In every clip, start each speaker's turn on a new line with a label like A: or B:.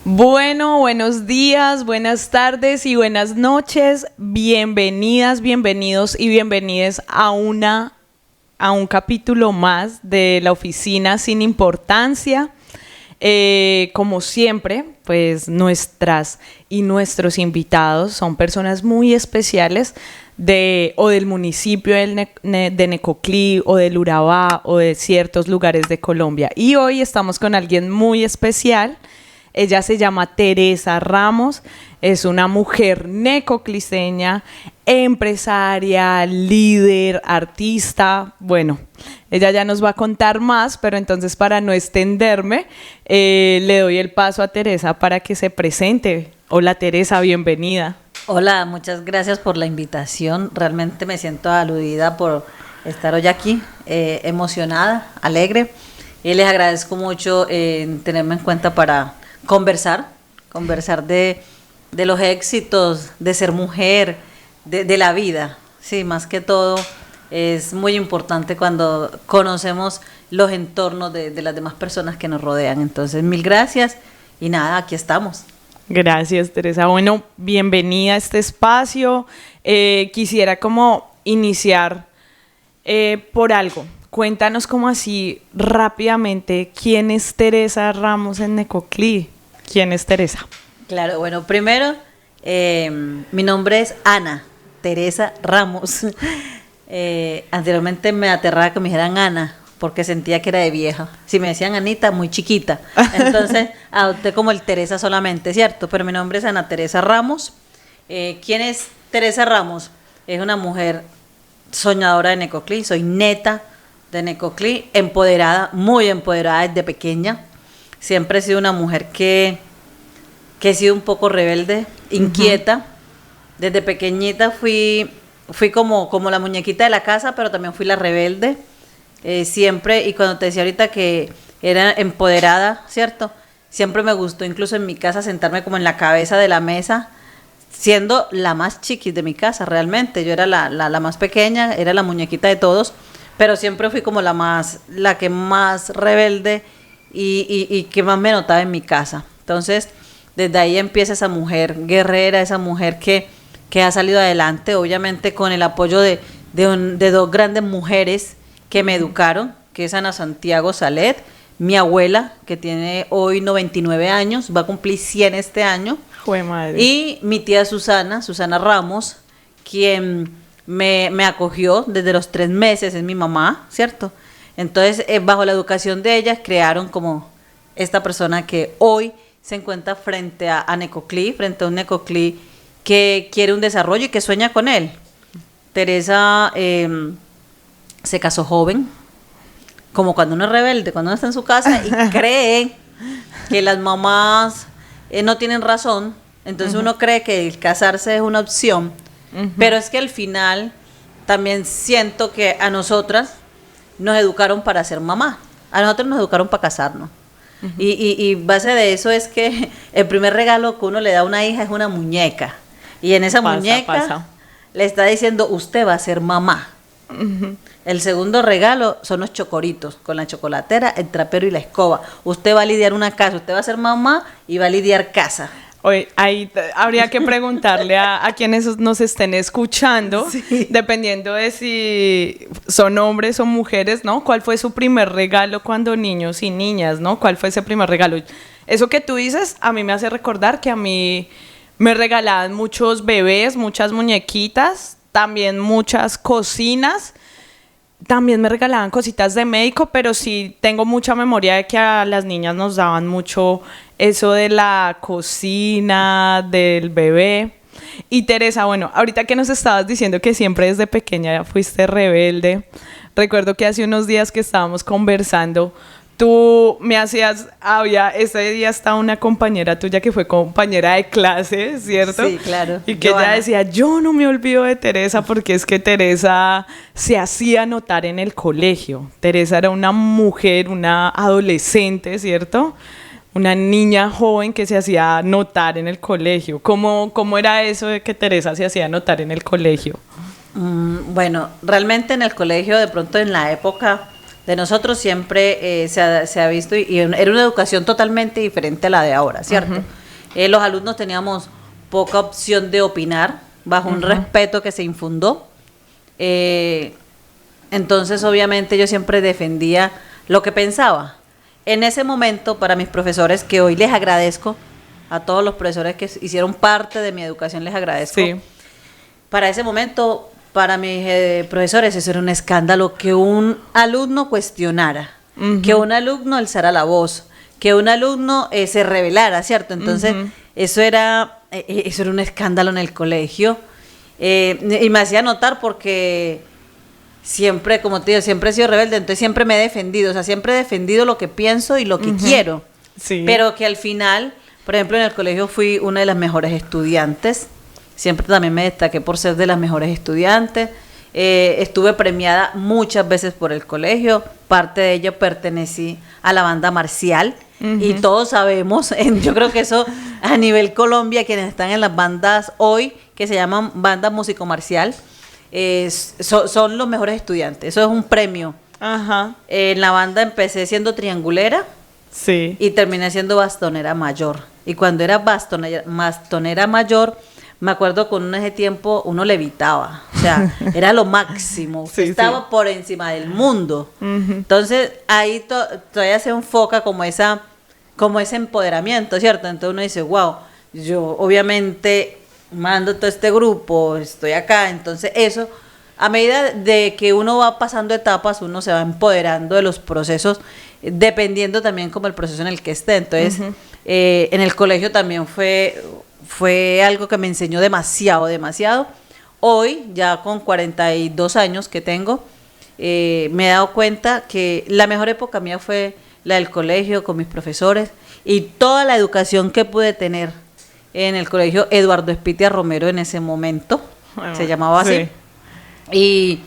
A: Bueno, buenos días, buenas tardes y buenas noches. Bienvenidas, bienvenidos y bienvenides a un capítulo más de la Oficina Sin Importancia. Como siempre, pues nuestras y nuestros invitados son personas muy especiales del municipio de Necoclí o del Urabá o de ciertos lugares de Colombia. Y hoy estamos con alguien muy especial. Ella se llama Teresa Ramos, es una mujer necocliseña, empresaria, líder, artista. Bueno, ella ya nos va a contar más, pero entonces para no extenderme, le doy el paso a Teresa para que se presente. Hola Teresa, bienvenida.
B: Hola, muchas gracias por la invitación. Realmente me siento aludida por estar hoy aquí, emocionada, alegre. Y les agradezco mucho tenerme en cuenta para conversar de los éxitos de ser mujer, de la vida. Sí, más que todo es muy importante cuando conocemos los entornos de las demás personas que nos rodean. Entonces, mil gracias y nada, aquí estamos.
A: Gracias, Teresa. Bueno, bienvenida a este espacio. Quisiera como iniciar por algo. Cuéntanos como así rápidamente, ¿quién es Teresa Ramos en Necoclí? ¿Quién es Teresa?
B: Claro, bueno, primero, mi nombre es Ana Teresa Ramos. Anteriormente me aterraba que me dijeran Ana, porque sentía que era de vieja. Si me decían Anita, muy chiquita. Entonces adopté como el Teresa solamente, ¿cierto? Pero mi nombre es Ana Teresa Ramos. ¿Quién es Teresa Ramos? Es una mujer soñadora de Necoclí, soy neta de Necoclí, empoderada, muy empoderada desde pequeña. Siempre he sido una mujer que he sido un poco rebelde, inquieta. Uh-huh. Desde pequeñita fui como la muñequita de la casa, pero también fui la rebelde. Siempre, y cuando te decía ahorita que era empoderada, ¿cierto? Siempre me gustó, incluso en mi casa, sentarme como en la cabeza de la mesa, siendo la más chiquis de mi casa, realmente. Yo era la más pequeña, era la muñequita de todos, pero siempre fui como la que más rebelde y que más me notaba en mi casa. Entonces, desde ahí empieza esa mujer guerrera, esa mujer que ha salido adelante, obviamente con el apoyo de dos grandes mujeres que me educaron, que es Ana Santiago Salet, mi abuela, que tiene hoy 99 años, va a cumplir 100 este año,
A: ¡Jue madre!
B: Y mi tía Susana Ramos, quien me acogió desde los 3 meses, es mi mamá, ¿cierto? Entonces, bajo la educación de ellas, crearon como esta persona que hoy se encuentra frente a Necoclí, frente a un Necoclí que quiere un desarrollo y que sueña con él. Teresa se casó joven, como cuando uno es rebelde, cuando uno está en su casa y cree que las mamás no tienen razón, entonces uh-huh. Uno cree que el casarse es una opción, uh-huh. Pero es que al final también siento que a nosotras nos educaron para ser mamá, a nosotros nos educaron para casarnos. Uh-huh. Y base de eso es que el primer regalo que uno le da a una hija es una muñeca. Y en esa muñeca le está diciendo, usted va a ser mamá. Uh-huh. El segundo regalo son los chocoritos, con la chocolatera, el trapero y la escoba. Usted va a lidiar una casa, usted va a ser mamá y va a lidiar casa.
A: Oye, ahí habría que preguntarle a quienes nos estén escuchando, sí. Dependiendo de si son hombres o mujeres, ¿no? ¿Cuál fue su primer regalo cuando niños y niñas, ¿no? ¿Cuál fue ese primer regalo? Eso que tú dices a mí me hace recordar que a mí me regalaban muchos bebés, muchas muñequitas, también muchas cocinas. También me regalaban cositas de médico, pero sí tengo mucha memoria de que a las niñas nos daban mucho eso de la cocina, del bebé. Y Teresa, bueno, ahorita que nos estabas diciendo que siempre desde pequeña fuiste rebelde, recuerdo que hace unos días que estábamos conversando, tú me hacías, ese día estaba una compañera tuya que fue compañera de clase, ¿cierto?
B: Sí, claro.
A: Y que ella decía, yo no me olvido de Teresa porque es que Teresa se hacía notar en el colegio. Teresa era una mujer, una adolescente, ¿cierto? Una niña joven que se hacía notar en el colegio. ¿Cómo era eso de que Teresa se hacía notar en el colegio?
B: Bueno, realmente en el colegio, de pronto en la época de nosotros siempre se ha visto y era una educación totalmente diferente a la de ahora, ¿cierto? Los alumnos teníamos poca opción de opinar bajo un respeto que se infundó. Entonces, obviamente, yo siempre defendía lo que pensaba. En ese momento, para mis profesores, que hoy les agradezco, a todos los profesores que hicieron parte de mi educación, les agradezco.
A: Sí.
B: Para ese momento, para mis profesores, eso era un escándalo que un alumno cuestionara, que un alumno alzara la voz, que un alumno se rebelara, ¿cierto? Entonces, eso era un escándalo en el colegio. Y me hacía notar porque siempre, como te digo, siempre he sido rebelde, entonces siempre me he defendido, o sea, siempre he defendido lo que pienso y lo que quiero.
A: Sí.
B: Pero que al final, por ejemplo, en el colegio fui una de las mejores estudiantes. Siempre también me destaqué por ser de las mejores estudiantes. Estuve premiada muchas veces por el colegio. Parte de ello pertenecí a la banda marcial. Y todos sabemos, yo creo que eso a nivel Colombia, quienes están en las bandas hoy, que se llaman banda músico-marcial, son los mejores estudiantes. Eso es un premio.
A: Ajá.
B: En la banda empecé siendo triangulera.
A: Sí.
B: Y terminé siendo bastonera mayor. Y cuando era bastonera mayor, me acuerdo que en ese tiempo uno levitaba. O sea, era lo máximo.
A: Sí,
B: estaba por encima del mundo. Entonces, ahí todavía se enfoca como ese empoderamiento, ¿cierto? Entonces uno dice, wow, yo obviamente mando todo este grupo, estoy acá. Entonces eso, a medida de que uno va pasando etapas, uno se va empoderando de los procesos, dependiendo también como el proceso en el que esté. Entonces, en el colegio también fue algo que me enseñó demasiado. Hoy, ya con 42 años que tengo, me he dado cuenta que la mejor época mía fue la del colegio, con mis profesores, y toda la educación que pude tener en el colegio Eduardo Espitia Romero en ese momento, se llamaba así. Y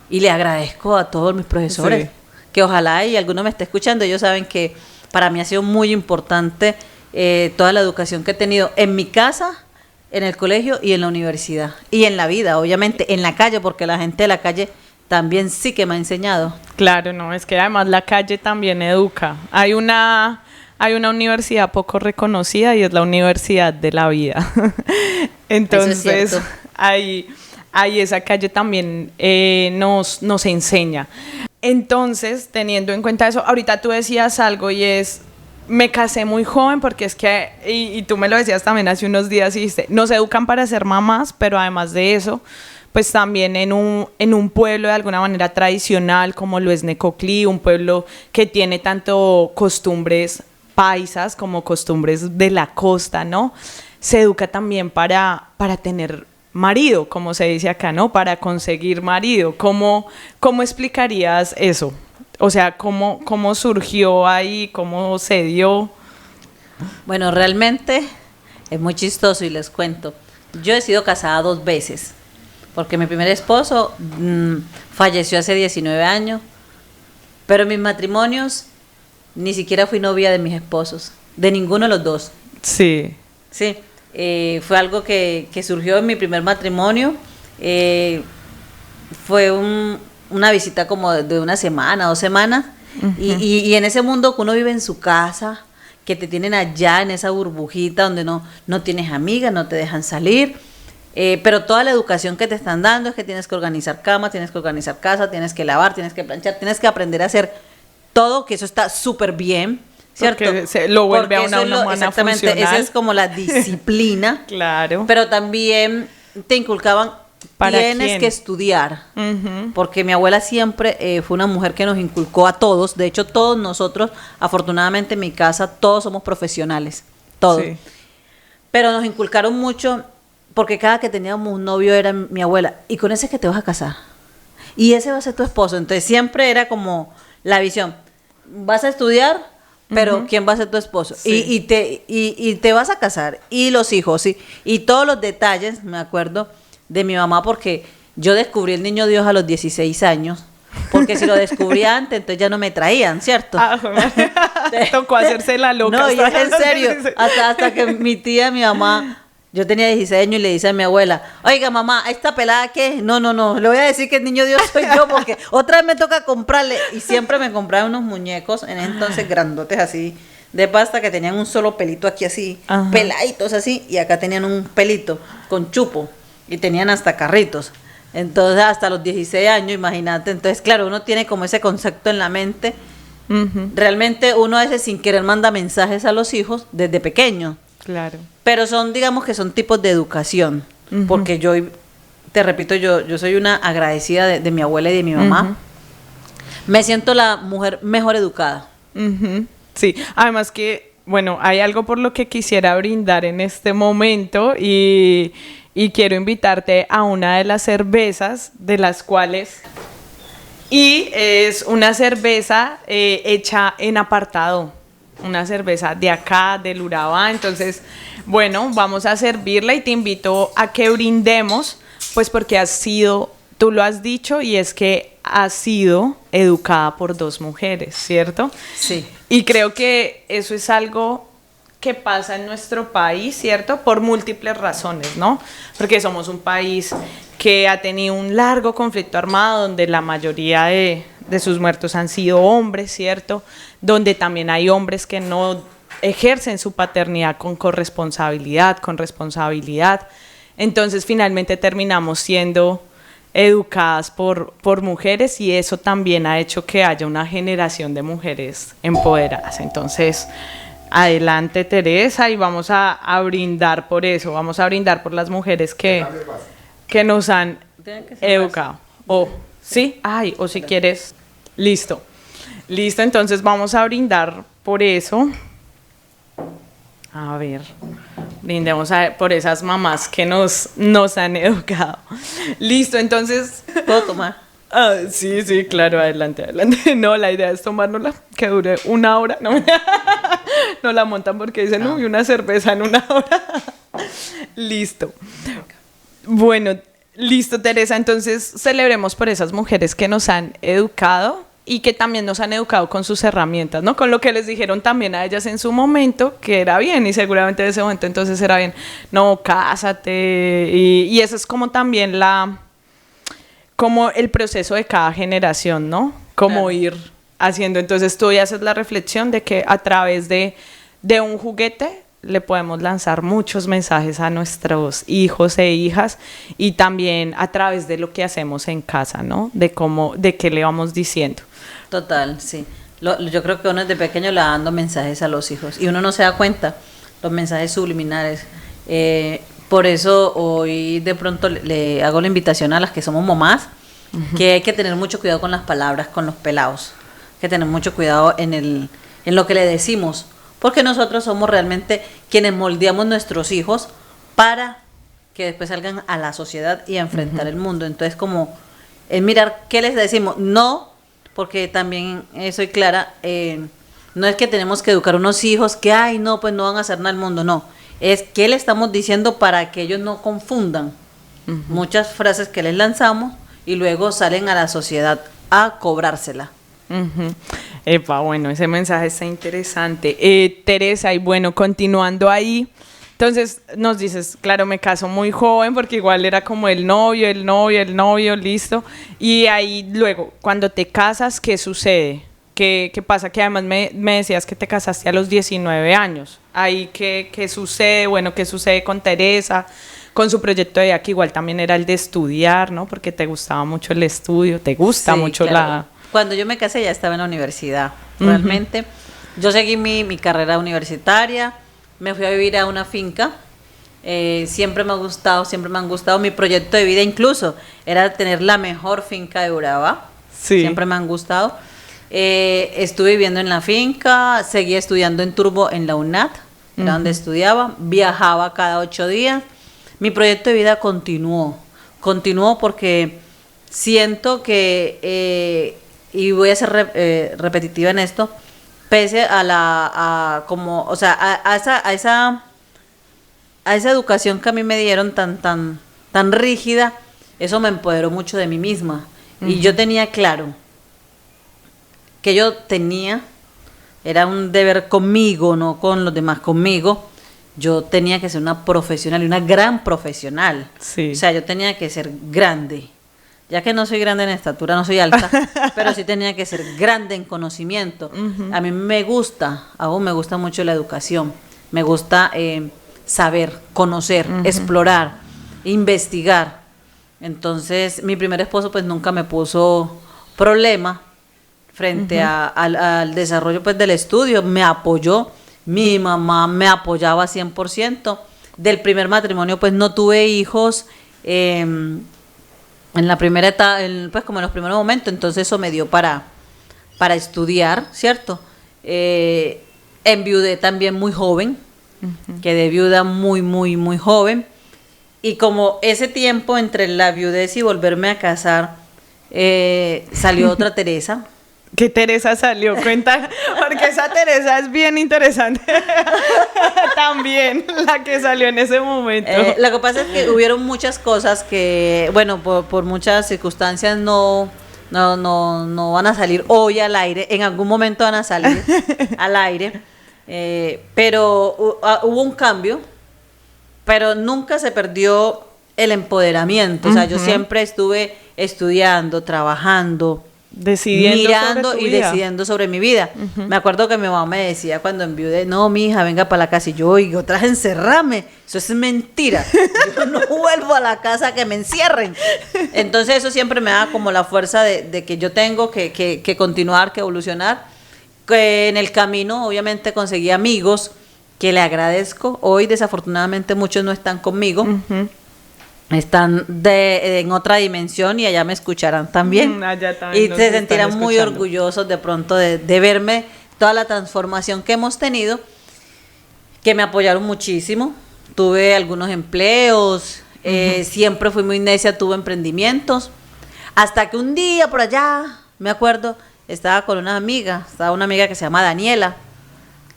B: le agradezco a todos mis profesores, que ojalá y alguno me esté escuchando. Ellos saben que para mí ha sido muy importante toda la educación que he tenido en mi casa, en el colegio y en la universidad. Y en la vida, obviamente, en la calle, porque la gente de la calle también sí que me ha enseñado.
A: Claro, no, es que además la calle también educa. Hay una universidad poco reconocida y es la Universidad de la Vida. Entonces, ahí esa calle también nos enseña. Entonces, teniendo en cuenta eso, ahorita tú decías algo y es, me casé muy joven porque es que, y tú me lo decías también hace unos días, y dijiste, nos educan para ser mamás, pero además de eso, pues también en un pueblo de alguna manera tradicional como lo es Necoclí, un pueblo que tiene tanto costumbres paisas como costumbres de la costa, ¿no? Se educa también para tener marido, como se dice acá, ¿no? Para conseguir marido. ¿Cómo explicarías eso? O sea, ¿cómo surgió ahí? ¿Cómo se dio?
B: Bueno, realmente es muy chistoso y les cuento. Yo he sido casada 2 veces, porque mi primer esposo falleció hace 19 años, pero en mis matrimonios ni siquiera fui novia de mis esposos, de ninguno de los dos.
A: Sí.
B: Sí, fue algo que surgió en mi primer matrimonio. Fue una visita como de una semana, 2 semanas, y en ese mundo que uno vive en su casa, que te tienen allá en esa burbujita donde no tienes amigas, no te dejan salir, pero toda la educación que te están dando es que tienes que organizar cama, tienes que organizar casa, tienes que lavar, tienes que planchar, tienes que aprender a hacer todo, que eso está súper bien, ¿cierto?
A: Porque se lo vuelve a una humana
B: exactamente,
A: funcional.
B: esa es como la disciplina.
A: Claro.
B: Pero también te inculcaban, tienes que estudiar, porque mi abuela siempre fue una mujer que nos inculcó a todos. De hecho, todos nosotros, afortunadamente en mi casa, todos somos profesionales, todos. Sí. Pero nos inculcaron mucho, porque cada que teníamos un novio era mi abuela, y con ese es que te vas a casar, y ese va a ser tu esposo. Entonces siempre era como la visión, vas a estudiar, pero ¿quién va a ser tu esposo? Sí. Y te vas a casar, y los hijos, sí, y todos los detalles, me acuerdo de mi mamá, porque yo descubrí el niño Dios a los 16 años, porque si lo descubría antes, entonces ya no me traían, ¿cierto?
A: Tocó hacerse la loca.
B: No, y es en serio, hasta que mi tía, mi mamá, Yo tenía 16 años y le dice a mi abuela, oiga mamá, ¿esta pelada qué? No, le voy a decir que el niño Dios soy yo porque otra vez me toca comprarle. Y siempre me compraba unos muñecos, en ese entonces grandotes así, de pasta, que tenían un solo pelito aquí así,
A: Ajá.
B: peladitos así, y acá tenían un pelito con chupo, y tenían hasta carritos. Entonces hasta los 16 años, imagínate, entonces claro, uno tiene como ese concepto en la mente.
A: Ujú.
B: Realmente uno a veces sin querer manda mensajes a los hijos desde pequeño.
A: Claro.
B: Pero son, digamos que son tipos de educación,
A: Ujú.
B: porque yo, te repito, yo soy una agradecida de mi abuela y de mi mamá.
A: Ujú.
B: Me siento la mujer mejor educada.
A: Ujú. Sí, además que, bueno, hay algo por lo que quisiera brindar en este momento y quiero invitarte a una de las cervezas de las cuales... Y es una cerveza hecha en apartado, una cerveza de acá, del Urabá. Entonces, bueno, vamos a servirla y te invito a que brindemos, pues porque has sido, tú lo has dicho, y es que has sido educada por dos mujeres, ¿cierto?
B: Sí.
A: Y creo que eso es algo que pasa en nuestro país, ¿cierto? Por múltiples razones, ¿no? Porque somos un país que ha tenido un largo conflicto armado donde la mayoría de sus muertos han sido hombres, ¿cierto? Donde también hay hombres que no ejercen su paternidad con corresponsabilidad, con responsabilidad. Entonces finalmente terminamos siendo educadas por mujeres y eso también ha hecho que haya una generación de mujeres empoderadas. Entonces, adelante Teresa y vamos a brindar por eso, vamos a brindar por las mujeres que nos han
B: Tienen que ser
A: educado. O, ¿sí? Ay, o si quieres, listo. Listo, entonces vamos a brindar por eso. A ver, brindemos por esas mamás que nos han educado. Listo, entonces...
B: ¿Puedo tomar?
A: Ah, sí, sí, claro, adelante, adelante. No, la idea es tomárnosla, que dure una hora. No, no la montan porque dicen, uy, una cerveza en una hora. Listo. Bueno, listo, Teresa. Entonces, celebremos por esas mujeres que nos han educado y que también nos han educado con sus herramientas, ¿no? Con lo que les dijeron también a ellas en su momento, que era bien, y seguramente en ese momento entonces era bien, no, cásate. Y eso es como también como el proceso de cada generación, ¿no? Como
B: Claro.
A: ir haciendo. Entonces tú ya haces la reflexión de que a través de un juguete le podemos lanzar muchos mensajes a nuestros hijos e hijas y también a través de lo que hacemos en casa, ¿no? De qué le vamos diciendo.
B: Total, sí. Yo creo que uno desde pequeño le va dando mensajes a los hijos y uno no se da cuenta, los mensajes subliminares. Por eso hoy de pronto le hago la invitación a las que somos mamás, que hay que tener mucho cuidado con las palabras, con los pelados, hay que tener mucho cuidado en lo que le decimos, porque nosotros somos realmente quienes moldeamos nuestros hijos para que después salgan a la sociedad y a enfrentar el mundo. Entonces, como es mirar qué les decimos, no, porque también soy clara, no es que tenemos que educar a unos hijos que, ay, no, pues no van a hacer nada al mundo, no. Es qué le estamos diciendo para que ellos no confundan muchas frases que les lanzamos y luego salen a la sociedad a cobrársela.
A: Ujú. Epa, bueno, ese mensaje está interesante. Teresa, y bueno, continuando ahí, entonces nos dices, claro, me caso muy joven porque igual era como el novio, listo. Y ahí luego, cuando te casas, ¿qué sucede? ¿Qué pasa? Que además me decías que te casaste a los 19 años. Ahí, ¿qué sucede? Bueno, ¿qué sucede con Teresa? Con su proyecto de vida, que igual también era el de estudiar, ¿no? Porque te gustaba mucho el estudio, te gusta
B: Sí,
A: mucho
B: claro. Cuando yo me casé ya estaba en la universidad, realmente. Yo seguí mi carrera universitaria, me fui a vivir a una finca. Siempre me ha gustado, siempre me han gustado. Mi proyecto de vida incluso era tener la mejor finca de Urabá.
A: Sí.
B: Siempre me han gustado. Estuve viviendo en la finca, seguí estudiando en Turbo en la UNAT, era donde estudiaba, viajaba cada 8 días. Mi proyecto de vida continuó porque siento que, y voy a ser repetitiva en esto, pese a esa educación que a mí me dieron tan rígida, eso me empoderó mucho de mí misma. Y yo tenía claro que era un deber conmigo, no con los demás, conmigo, yo tenía que ser una profesional y una gran profesional.
A: Sí.
B: O sea, yo tenía que ser grande. Ya que no soy grande en estatura, no soy alta, pero sí tenía que ser grande en conocimiento. A mí me gusta, aún me gusta mucho la educación. Me gusta saber, conocer, explorar, investigar. Entonces, mi primer esposo pues nunca me puso problema frente al desarrollo pues del estudio. Me apoyó, mi mamá me apoyaba 100%. Del primer matrimonio pues no tuve hijos. En la primera etapa, pues como en los primeros momentos, entonces eso me dio para estudiar, ¿cierto? Enviudé también muy joven, quedé viuda muy, muy, muy joven. Y como ese tiempo entre la viudez y volverme a casar, salió otra Teresa.
A: ¿Qué Teresa salió? Cuenta, porque esa Teresa es bien interesante. También la que salió en ese momento.
B: Lo que pasa es que hubieron muchas cosas que, bueno, por muchas circunstancias no van a salir hoy al aire. En algún momento van a salir al aire. Pero hubo un cambio, pero nunca se perdió el empoderamiento. O sea, yo siempre estuve estudiando, trabajando, mirando y decidiendo sobre mi vida. Me acuerdo que mi mamá me decía cuando enviudé, no, mija, venga para la casa. Y yo, oiga, otra vez encerrame. Eso es mentira. Yo no vuelvo a la casa a que me encierren. Entonces eso siempre me da como la fuerza de que yo tengo que continuar, que evolucionar. Que en el camino, obviamente, conseguí amigos que le agradezco. Hoy, desafortunadamente, muchos no están conmigo. Están en otra dimensión y allá me escucharán también.
A: Allá también
B: y se sentirán muy orgullosos de pronto de verme toda la transformación que hemos tenido, que me apoyaron muchísimo. Tuve algunos empleos, siempre fui muy necia, tuve emprendimientos, hasta que un día por allá, me acuerdo, estaba con una amiga que se llama Daniela,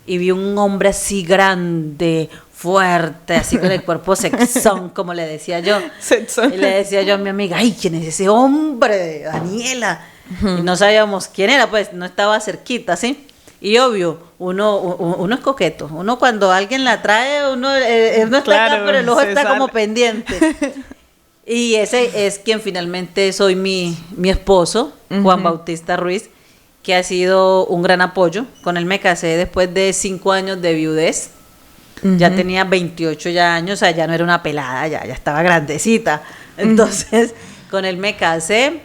B: y vi un hombre así grande, fuerte, así con el cuerpo sexón, como le decía yo.
A: Sexón.
B: Y le decía yo a mi amiga, ay, ¿quién es ese hombre, Daniela? Y no sabíamos quién era, pues no estaba cerquita, ¿sí? Y obvio, uno es coqueto. Uno cuando alguien la trae, uno no está acá, pero el ojo está como pendiente. Y ese es quien finalmente soy mi esposo, Juan Bautista Ruiz, que ha sido un gran apoyo. Con él me casé después de 5 años de viudez. Ya tenía 28 años, o sea, ya no era una pelada, ya estaba grandecita. Entonces, con él me casé,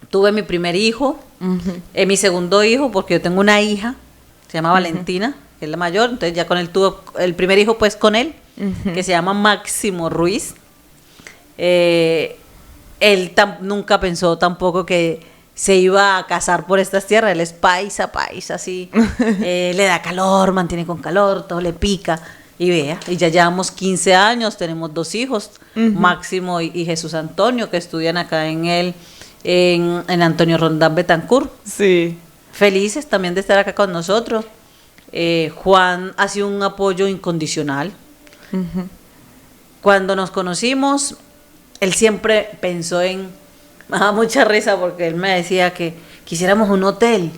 B: tuve mi primer hijo, mi segundo hijo, porque yo tengo una hija, se llama Valentina, que es la mayor, entonces ya con él tuve el primer hijo, pues con él, que se llama Máximo Ruiz. Él nunca pensó tampoco que se iba a casar por estas tierras. Él es paisa, así. Le da calor, mantiene con calor, todo le pica. Y vea, y ya llevamos 15 años, tenemos 2 hijos, Máximo y Jesús Antonio, que estudian acá en Antonio Rondán Betancourt.
A: Sí.
B: Felices también de estar acá con nosotros. Juan ha sido un apoyo incondicional. Cuando nos conocimos, él siempre pensó me daba mucha risa porque él me decía que quisiéramos un hotel.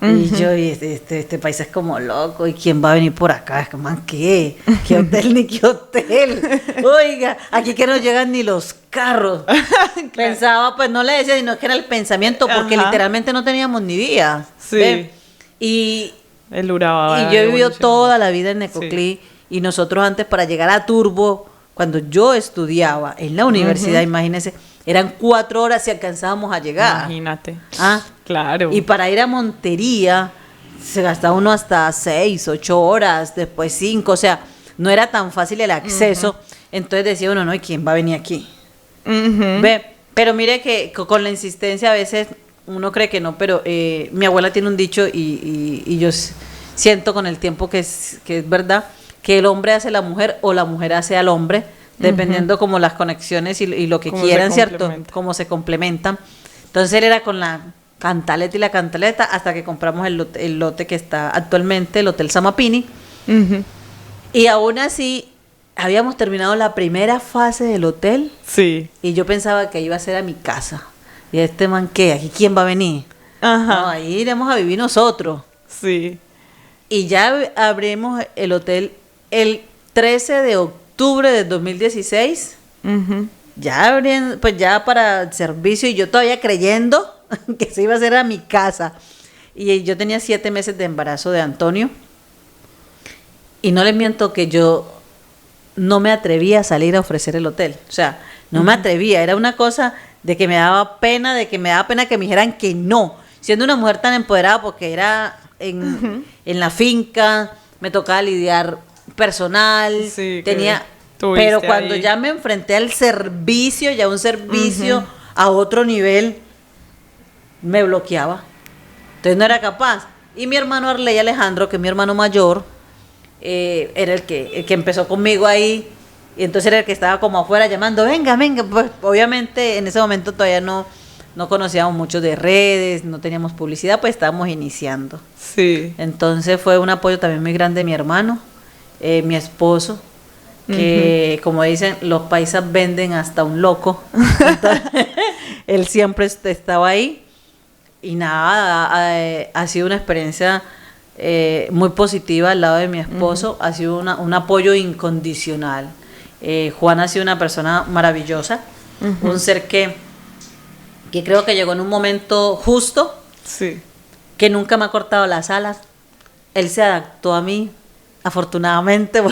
B: Y yo, este país es como loco, ¿y quién va a venir por acá? Es como, ¿qué? ¿Qué hotel ni qué hotel? Oiga, aquí que no llegan ni los carros. Claro. Pensaba, pues no le decía, sino que era el pensamiento, porque literalmente no teníamos ni días.
A: Sí.
B: ¿Ve? Y yo he vivido toda la vida en Necoclí, y nosotros antes para llegar a Turbo, cuando yo estudiaba en la universidad, imagínense, eran 4 horas si alcanzábamos a llegar.
A: Imagínate.
B: Claro. Y para ir a Montería se gastaba uno hasta 6, 8 horas, después 5, o sea, no era tan fácil el acceso. Entonces decía uno, no, ¿y quién va a venir aquí? Ve, pero mire que con la insistencia a veces uno cree que no, pero mi abuela tiene un dicho y yo siento con el tiempo que es verdad, que el hombre hace a la mujer o la mujer hace al hombre, dependiendo como las conexiones y lo que quieran, ¿cierto? Cómo se complementan. Entonces él era con la cantaleta hasta que compramos el lote que está actualmente, el Hotel Samapini. Y aún así, habíamos terminado la primera fase del hotel.
A: Sí. Y
B: yo pensaba que iba a ser a mi casa. Y este man, ¿qué? ¿Aquí quién va a venir? No, ahí iremos a vivir nosotros.
A: Sí.
B: Y ya abrimos el hotel el 13 de octubre de 2016, ya abriendo, pues ya para el servicio, y yo todavía creyendo que se iba a hacer a mi casa. Y yo tenía 7 meses de embarazo de Antonio. Y no les miento que yo no me atrevía a salir a ofrecer el hotel. O sea, no me atrevía. Era una cosa de que me daba pena, que me dijeran que no. Siendo una mujer tan empoderada, porque era en la finca, me tocaba lidiar personal,
A: Sí,
B: tenía... Pero cuando ya me enfrenté al servicio, ya un servicio a otro nivel, me bloqueaba. Entonces no era capaz. Y mi hermano Arley Alejandro, que es mi hermano mayor, era el que empezó conmigo ahí. Y entonces era el que estaba como afuera llamando, venga. Pues obviamente en ese momento todavía no conocíamos mucho de redes, no teníamos publicidad, pues estábamos iniciando.
A: Sí.
B: Entonces fue un apoyo también muy grande de mi hermano, mi esposo, que como dicen, los paisas venden hasta un loco. Entonces, él siempre estaba ahí. Y nada, ha sido una experiencia muy positiva al lado de mi esposo. Ha sido un apoyo incondicional. Juan ha sido una persona maravillosa, un ser que creo que llegó en un momento justo,
A: Sí.
B: que nunca me ha cortado las alas. Él se adaptó a mí, afortunadamente,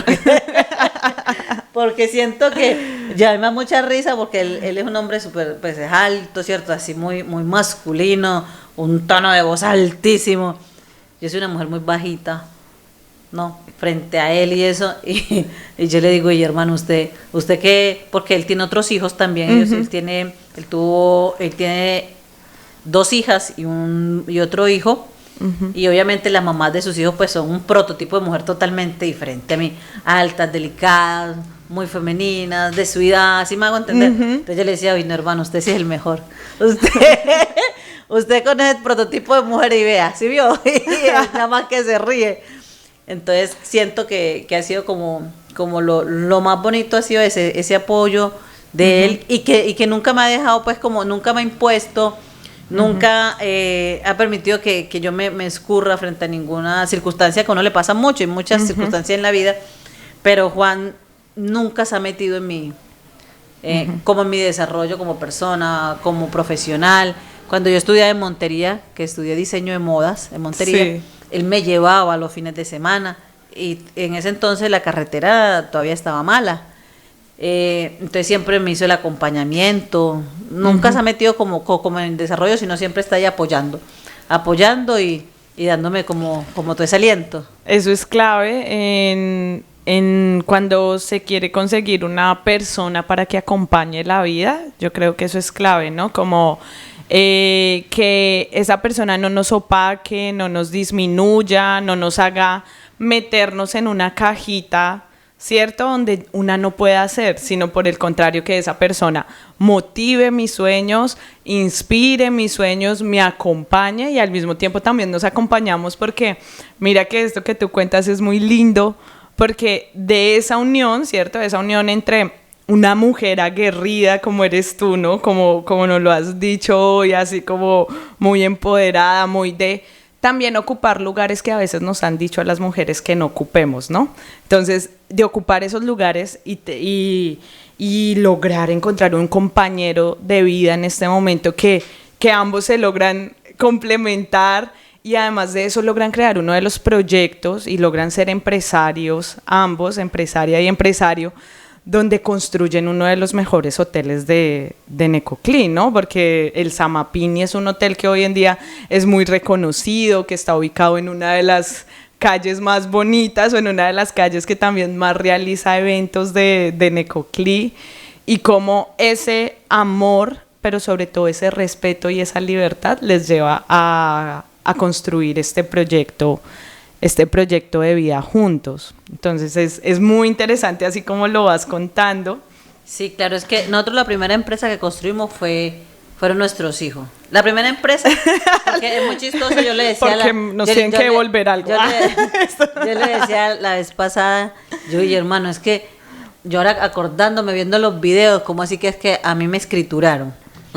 B: porque siento que ya me da mucha risa, porque él es un hombre súper, pues es alto, ¿cierto? Así muy, muy masculino, un tono de voz altísimo. Yo soy una mujer muy bajita, ¿no? Frente a él y eso, y yo le digo, y hermano, ¿usted qué? Porque él tiene otros hijos también, él tiene 2 hijas y otro hijo. Y obviamente las mamás de sus hijos pues son un prototipo de mujer totalmente diferente a mí, altas, delicadas, muy femeninas, de su edad, así me hago entender. Entonces yo le decía, oye, no, hermano, usted sí es el mejor, usted con ese prototipo de mujer, y vea, ¿sí vio? Y él nada más que se ríe. Entonces siento que ha sido como lo más bonito, ha sido ese apoyo de él, y que nunca me ha dejado, pues como nunca me ha impuesto. Nunca ha permitido que yo me escurra frente a ninguna circunstancia, que a uno le pasa mucho, y muchas circunstancias en la vida, pero Juan nunca se ha metido en mí, como en mi desarrollo como persona, como profesional. Cuando yo estudiaba en Montería, que estudié diseño de modas en Montería, sí, él me llevaba los fines de semana, y en ese entonces la carretera todavía estaba mala. Entonces siempre me hizo el acompañamiento, nunca se ha metido como en el desarrollo, sino siempre está ahí apoyando y dándome como todo ese aliento.
A: Eso es clave en cuando se quiere conseguir una persona para que acompañe la vida. Yo creo que eso es clave, ¿no? Como que esa persona no nos opaque, no nos disminuya, no nos haga meternos en una cajita, ¿cierto? Donde una no puede hacer, sino por el contrario, que esa persona motive mis sueños, inspire mis sueños, me acompañe, y al mismo tiempo también nos acompañamos, porque mira que esto que tú cuentas es muy lindo, porque de esa unión, ¿cierto? Esa unión entre una mujer aguerrida como eres tú, ¿no? Como nos lo has dicho hoy, así como muy empoderada, muy de... También ocupar lugares que a veces nos han dicho a las mujeres que no ocupemos, ¿no? Entonces, de ocupar esos lugares y lograr encontrar un compañero de vida en este momento que ambos se logran complementar, y además de eso logran crear uno de los proyectos y logran ser empresarios, ambos, empresaria y empresario, donde construyen uno de los mejores hoteles de Necoclí, ¿no? Porque el Samapini es un hotel que hoy en día es muy reconocido, que está ubicado en una de las calles más bonitas, o en una de las calles que también más realiza eventos de Necoclí, y cómo ese amor, pero sobre todo ese respeto y esa libertad les lleva a construir este proyecto de vida juntos. Entonces es muy interesante así como lo vas contando.
B: Sí, claro, es que nosotros la primera empresa que construimos fueron nuestros hijos. La primera empresa, porque es muy chistoso, yo le decía...
A: Porque nos tienen que devolver algo.
B: Yo le decía la vez pasada, y hermano, es que yo ahora acordándome, viendo los videos, como así que es que a mí me escrituraron.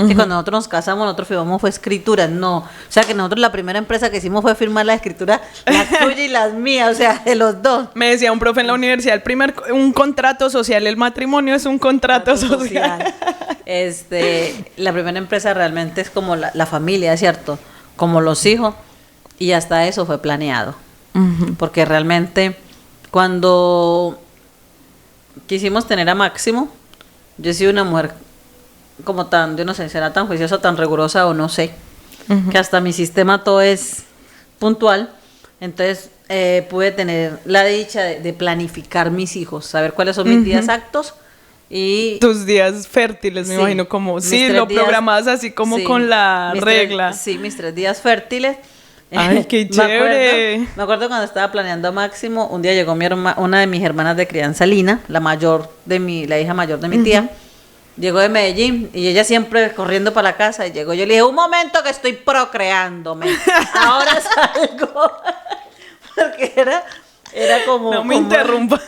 B: Que cuando nosotros nos casamos, nosotros firmamos fue escrituras, no. O sea, que nosotros la primera empresa que hicimos fue firmar la escritura, las tuyas y las mías, o sea, de los dos.
A: Me decía un profe en la universidad, un contrato social, el matrimonio es un contrato social.
B: La primera empresa realmente es como la familia, ¿cierto? Como los hijos, y hasta eso fue planeado. Porque realmente cuando quisimos tener a Máximo, yo he sido una mujer como tan, yo no sé, será tan juiciosa, tan rigurosa o no sé, que hasta mi sistema todo es puntual. Entonces pude tener la dicha de planificar mis hijos, saber cuáles son mis días exactos y
A: tus días fértiles, me imagino, como sí, lo programabas así como sí, con la regla.
B: Mis 3 días fértiles.
A: Ay, qué chévere.
B: Me acuerdo cuando estaba planeando a Máximo, un día llegó una de mis hermanas de crianza, Lina, la hija mayor de mi tía. Llegó de Medellín y ella siempre corriendo para la casa y llegó. Yo le dije, un momento que estoy procreándome. Ahora salgo. Porque era como...
A: No me interrumpa.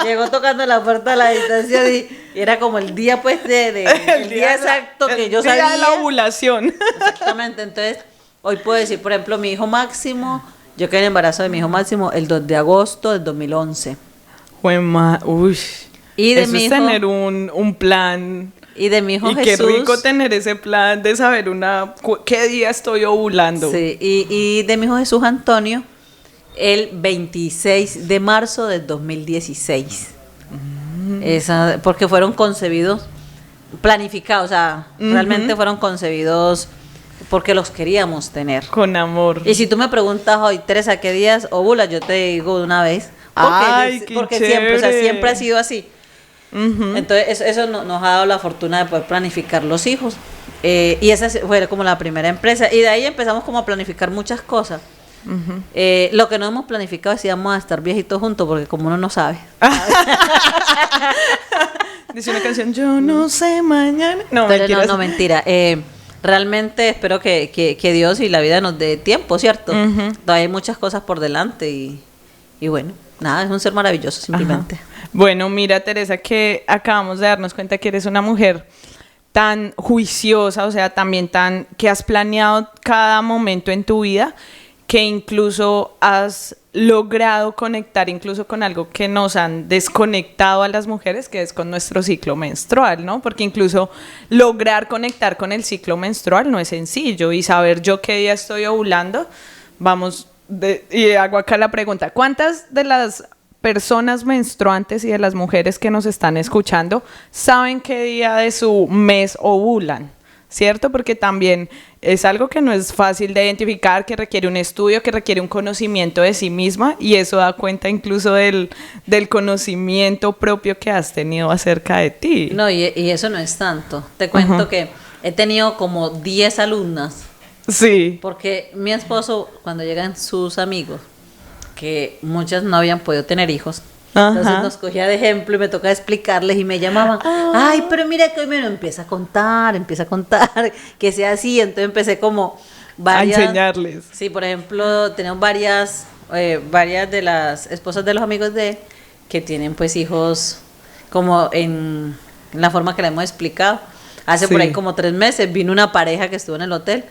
B: Llegó tocando la puerta de la habitación y era como el día pues el día exacto que yo sabía.
A: El día de la ovulación.
B: Exactamente, entonces hoy puedo decir, por ejemplo, mi hijo Máximo, yo quedé en embarazo de mi hijo Máximo el 2 de agosto del 2011.
A: Uy.
B: Y de
A: eso
B: mi
A: es
B: hijo,
A: tener un plan.
B: Y de mi hijo
A: y
B: Jesús.
A: Qué rico tener ese plan de saber qué día estoy ovulando.
B: Sí, y de mi hijo Jesús Antonio, el 26 de marzo del 2016. Porque fueron concebidos, planificados, o sea, realmente fueron concebidos porque los queríamos tener.
A: Con amor.
B: Y si tú me preguntas hoy, Teresa, ¿qué días ovula? Yo te digo de una vez. Porque siempre ha sido así. Entonces eso nos ha dado la fortuna de poder planificar los hijos. Y esa fue como la primera empresa. Y de ahí empezamos como a planificar muchas cosas. Lo que no hemos planificado es si vamos a estar viejitos juntos, porque como uno no sabe.
A: Dice una canción, yo no sé mañana. No,
B: pero no, mentira. Realmente espero que Dios y la vida nos dé tiempo, ¿cierto? Todavía hay muchas cosas por delante y bueno, nada, es un ser maravilloso simplemente.
A: Bueno, mira, Teresa, que acabamos de darnos cuenta que eres una mujer tan juiciosa, o sea, también que has planeado cada momento en tu vida, que incluso has logrado conectar incluso con algo que nos han desconectado a las mujeres, que es con nuestro ciclo menstrual, ¿no? Porque incluso lograr conectar con el ciclo menstrual no es sencillo, y saber yo qué día estoy ovulando, y hago acá la pregunta, ¿cuántas de las personas menstruantes y de las mujeres que nos están escuchando saben qué día de su mes ovulan? ¿Cierto? Porque también es algo que no es fácil de identificar, que requiere un estudio, que requiere un conocimiento de sí misma, y eso da cuenta incluso del conocimiento propio que has tenido acerca de ti.
B: No, y eso no es tanto. Te cuento que he tenido como 10 alumnas.
A: Sí.
B: Porque mi esposo, cuando llegan sus amigos, que muchas no habían podido tener hijos, entonces nos cogía de ejemplo y me tocaba explicarles y me llamaban, ay, pero mira que hoy me empieza a contar, que sea así. Entonces empecé como
A: a enseñarles.
B: Sí, por ejemplo, tenemos varias de las esposas de los amigos de él que tienen pues hijos como en la forma que le hemos explicado. Hace por ahí como 3 meses vino una pareja que estuvo en el hotel.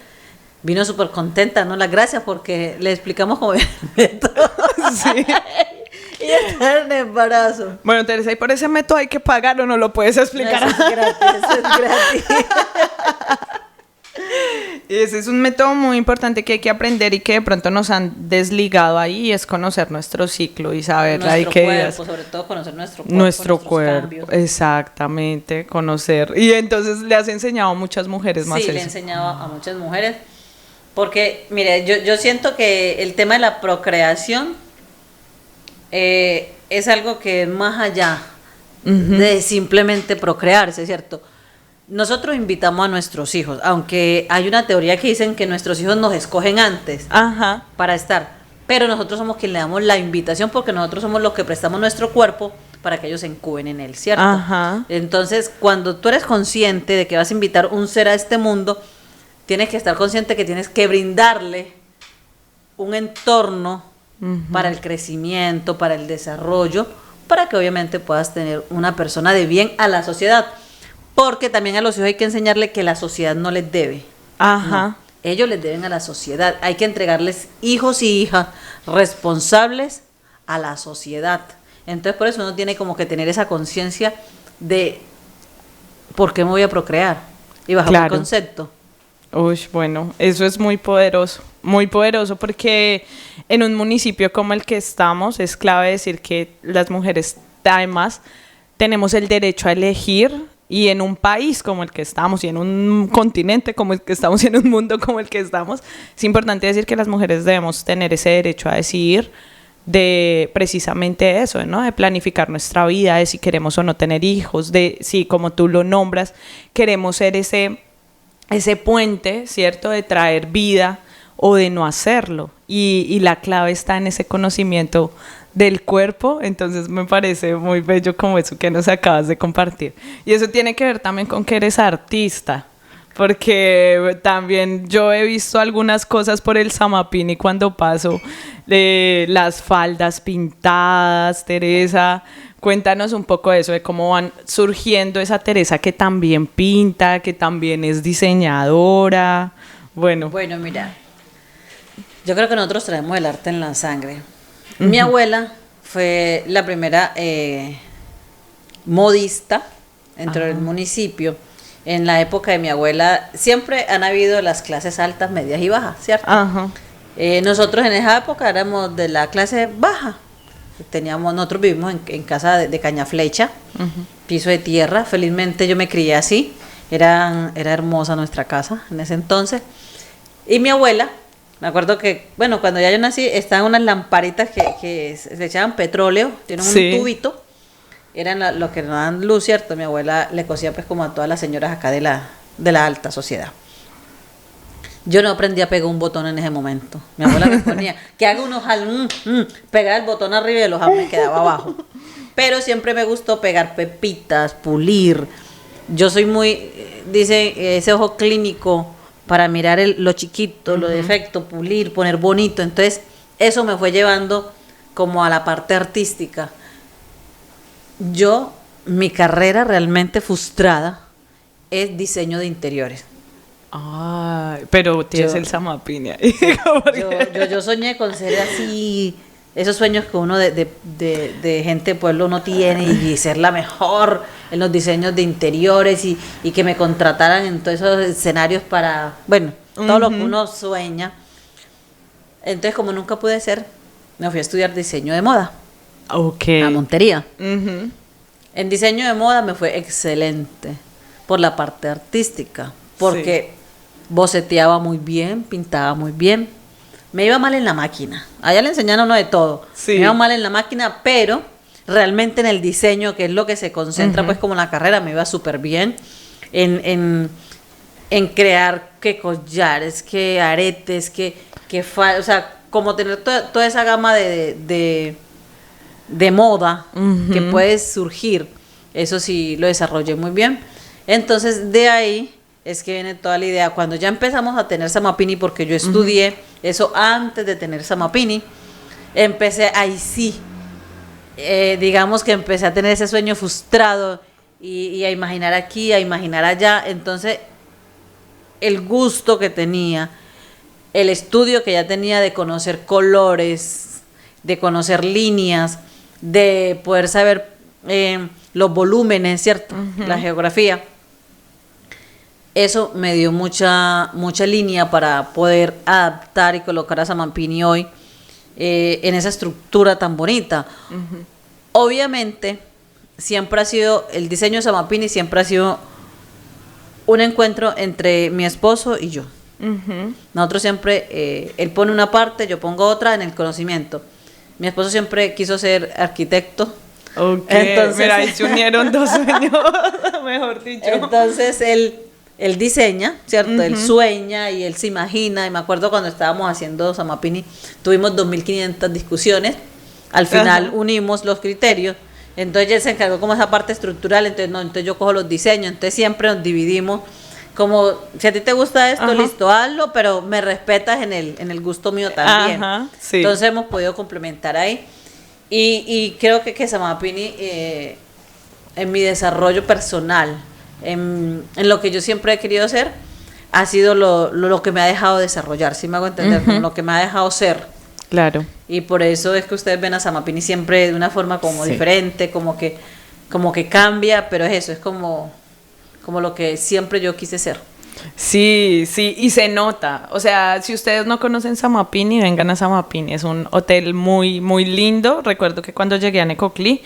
B: Vino súper contenta, ¿no? Las gracias porque le explicamos cómo era el método. Sí. Y está en embarazo.
A: Bueno, Teresa, ¿y por ese método hay que pagar o no lo puedes explicar?
B: No, eso es gratis.
A: Ese es un método muy importante que hay que aprender y que de pronto nos han desligado ahí, y es conocer nuestro ciclo y saber
B: nuestro cuerpo, sobre todo conocer nuestro cuerpo,
A: cambios. Exactamente, conocer. Y entonces le has enseñado a muchas mujeres más.
B: Sí, le he enseñado a muchas mujeres. Porque, mire, yo siento que el tema de la procreación es algo que es más allá de simplemente procrearse, ¿cierto? Nosotros invitamos a nuestros hijos, aunque hay una teoría que dicen que nuestros hijos nos escogen antes para estar, pero nosotros somos quienes le damos la invitación, porque nosotros somos los que prestamos nuestro cuerpo para que ellos se incuben en él, ¿cierto? Entonces, cuando tú eres consciente de que vas a invitar un ser a este mundo, tienes que estar consciente que tienes que brindarle un entorno para el crecimiento, para el desarrollo, para que obviamente puedas tener una persona de bien a la sociedad. Porque también a los hijos hay que enseñarle que la sociedad no les debe.
A: Ajá.
B: No, ellos les deben a la sociedad. Hay que entregarles hijos y hijas responsables a la sociedad. Entonces por eso uno tiene como que tener esa conciencia de por qué me voy a procrear y bajo
A: Claro.
B: el concepto.
A: Uy, bueno, eso es muy poderoso porque en un municipio como el que estamos es clave decir que las mujeres además tenemos el derecho a elegir y en un país como el que estamos y en un continente como el que estamos y en un mundo como el que estamos, es importante decir que las mujeres debemos tener ese derecho a decidir de precisamente eso, ¿no? De planificar nuestra vida, de si queremos o no tener hijos, de si, como tú lo nombras, queremos ser ese puente, ¿cierto? De traer vida o de no hacerlo. Y la clave está en ese conocimiento del cuerpo, entonces me parece muy bello como eso que nos acabas de compartir. Y eso tiene que ver también con que eres artista, porque también yo he visto algunas cosas por el Samapini cuando paso, las faldas pintadas, Teresa. Cuéntanos un poco de eso, de cómo van surgiendo esa Teresa que también pinta, que también es diseñadora. Bueno,
B: Bueno, mira, yo creo que nosotros traemos el arte en la sangre. Mi abuela fue la primera modista dentro del municipio. En la época de mi abuela siempre han habido las clases altas, medias y bajas, ¿cierto?
A: ajá,
B: Nosotros en esa época éramos de la clase baja. Nosotros vivimos en casa de caña flecha, piso de tierra. Felizmente yo me crié así. Era hermosa nuestra casa en ese entonces. Y mi abuela, me acuerdo que, bueno, cuando ya yo nací, estaban unas lamparitas que se echaban petróleo, tienen
A: Sí.
B: un tubito. Eran lo que nos dan luz, ¿cierto? Mi abuela le cosía pues como a todas las señoras acá de la alta sociedad. Yo no aprendí a pegar un botón en ese momento. Mi abuela me ponía que haga unos pegaba el botón arriba y el ojal me quedaba abajo. Pero siempre me gustó pegar pepitas, pulir. Yo soy muy, dice, ese ojo clínico para mirar lo chiquito, lo defecto, pulir, poner bonito. Entonces, eso me fue llevando como a la parte artística. Mi carrera realmente frustrada es diseño de interiores.
A: ay, pero tienes
B: Yo-
A: el Samapini ahí.
B: Yo soñé con ser así, esos sueños que uno de gente de pueblo uno tiene y ser la mejor en los diseños de interiores y que me contrataran en todos esos escenarios para, bueno, todo lo que uno sueña. Entonces, como nunca pude ser, me fui a estudiar diseño de moda
A: Ok.
B: a Montería.
A: Ujú.
B: En diseño de moda me fue excelente por la parte artística, porque boceteaba muy bien, pintaba muy bien. Me iba mal en la máquina. Allá le enseñaron a uno de todo.
A: Sí.
B: Me iba mal en la máquina, pero realmente en el diseño, que es lo que se concentra pues como la carrera, me iba súper bien. En crear que collares, que aretes, o sea, como tener toda esa gama de moda que puede surgir. Eso sí lo desarrollé muy bien. Entonces de ahí es que viene toda la idea. Cuando ya empezamos a tener Samapini, porque yo estudié eso antes de tener Samapini, empecé ahí sí, digamos que empecé a tener ese sueño frustrado y a imaginar aquí, a imaginar allá. Entonces el gusto que tenía, el estudio que ya tenía de conocer colores, de conocer líneas, de poder saber los volúmenes, ¿cierto? La geografía. Eso me dio mucha línea para poder adaptar y colocar a Samapini hoy en esa estructura tan bonita. Obviamente, siempre ha sido, el diseño de Samapini siempre ha sido un encuentro entre mi esposo y yo. Nosotros siempre, él pone una parte, yo pongo otra en el conocimiento. Mi esposo siempre quiso ser arquitecto.
A: Ok,
B: Entonces,
A: mira, ahí se unieron dos sueños, mejor dicho.
B: Entonces él diseña, ¿cierto? Él sueña y él se imagina. Y me acuerdo cuando estábamos haciendo Samapini, tuvimos 2.500 discusiones. Al final unimos los criterios. Entonces él se encargó como esa parte estructural. Entonces yo cojo los diseños. Entonces siempre nos dividimos. Como, si a ti te gusta esto, listo, hazlo, pero me respetas en el gusto mío también.
A: Ajá, sí.
B: Entonces hemos podido complementar ahí. Y creo que Samapini, en mi desarrollo personal, en lo que yo siempre he querido ser, ha sido lo que me ha dejado desarrollar, ¿sí me hago entender? Como lo que me ha dejado ser.
A: Claro.
B: Y por eso es que ustedes ven a Samapini siempre de una forma como diferente, como que cambia, pero es eso, es como lo que siempre yo quise ser.
A: Sí, sí, y se nota. O sea, si ustedes no conocen Samapini, vengan a Samapini. Es un hotel muy, muy lindo. Recuerdo que cuando llegué a Necoclí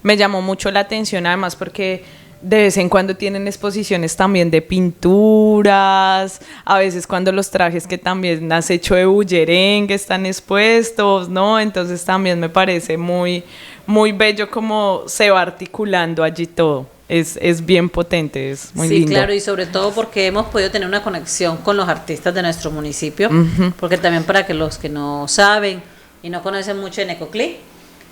A: me llamó mucho la atención, además porque de vez en cuando tienen exposiciones también de pinturas, a veces cuando los trajes que también has hecho de bullerengue están expuestos, ¿no? Entonces también me parece muy, muy bello cómo se va articulando allí todo. Es bien potente, es muy lindo.
B: Sí, claro, y sobre todo porque hemos podido tener una conexión con los artistas de nuestro municipio, porque también para que los que no saben y no conocen mucho de Necoclí,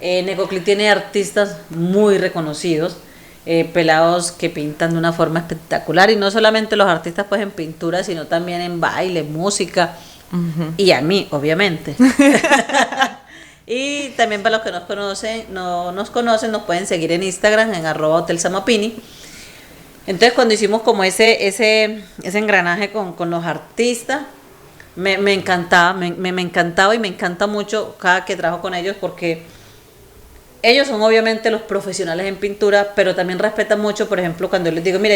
B: Necoclí tiene artistas muy reconocidos, pelados que pintan de una forma espectacular, y no solamente los artistas pues en pintura, sino también en baile, música, y a mí, obviamente. Y también para los que nos conocen, nos pueden seguir en Instagram en @hotelsamapini. Entonces cuando hicimos como ese engranaje con los artistas, me encantaba, me encantaba, y me encanta mucho cada que trabajo con ellos, porque ellos son obviamente los profesionales en pintura, pero también respetan mucho, por ejemplo, cuando yo les digo, mira,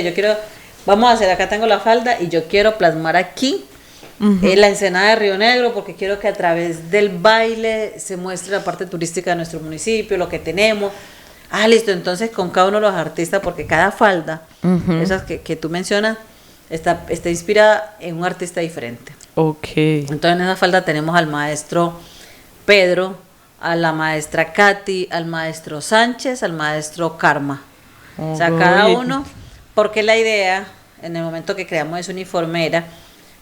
B: vamos a hacer, acá tengo la falda y yo quiero plasmar aquí la Ensenada de Río Negro, porque quiero que a través del baile se muestre la parte turística de nuestro municipio, lo que tenemos. Listo, entonces con cada uno de los artistas, porque cada falda, esas que tú mencionas, está inspirada en un artista diferente.
A: Ok.
B: Entonces en esa falda tenemos al maestro Pedro, a la maestra Katy, al maestro Sánchez, al maestro Karma. O sea, cada uno, porque la idea, en el momento que creamos ese uniforme, era,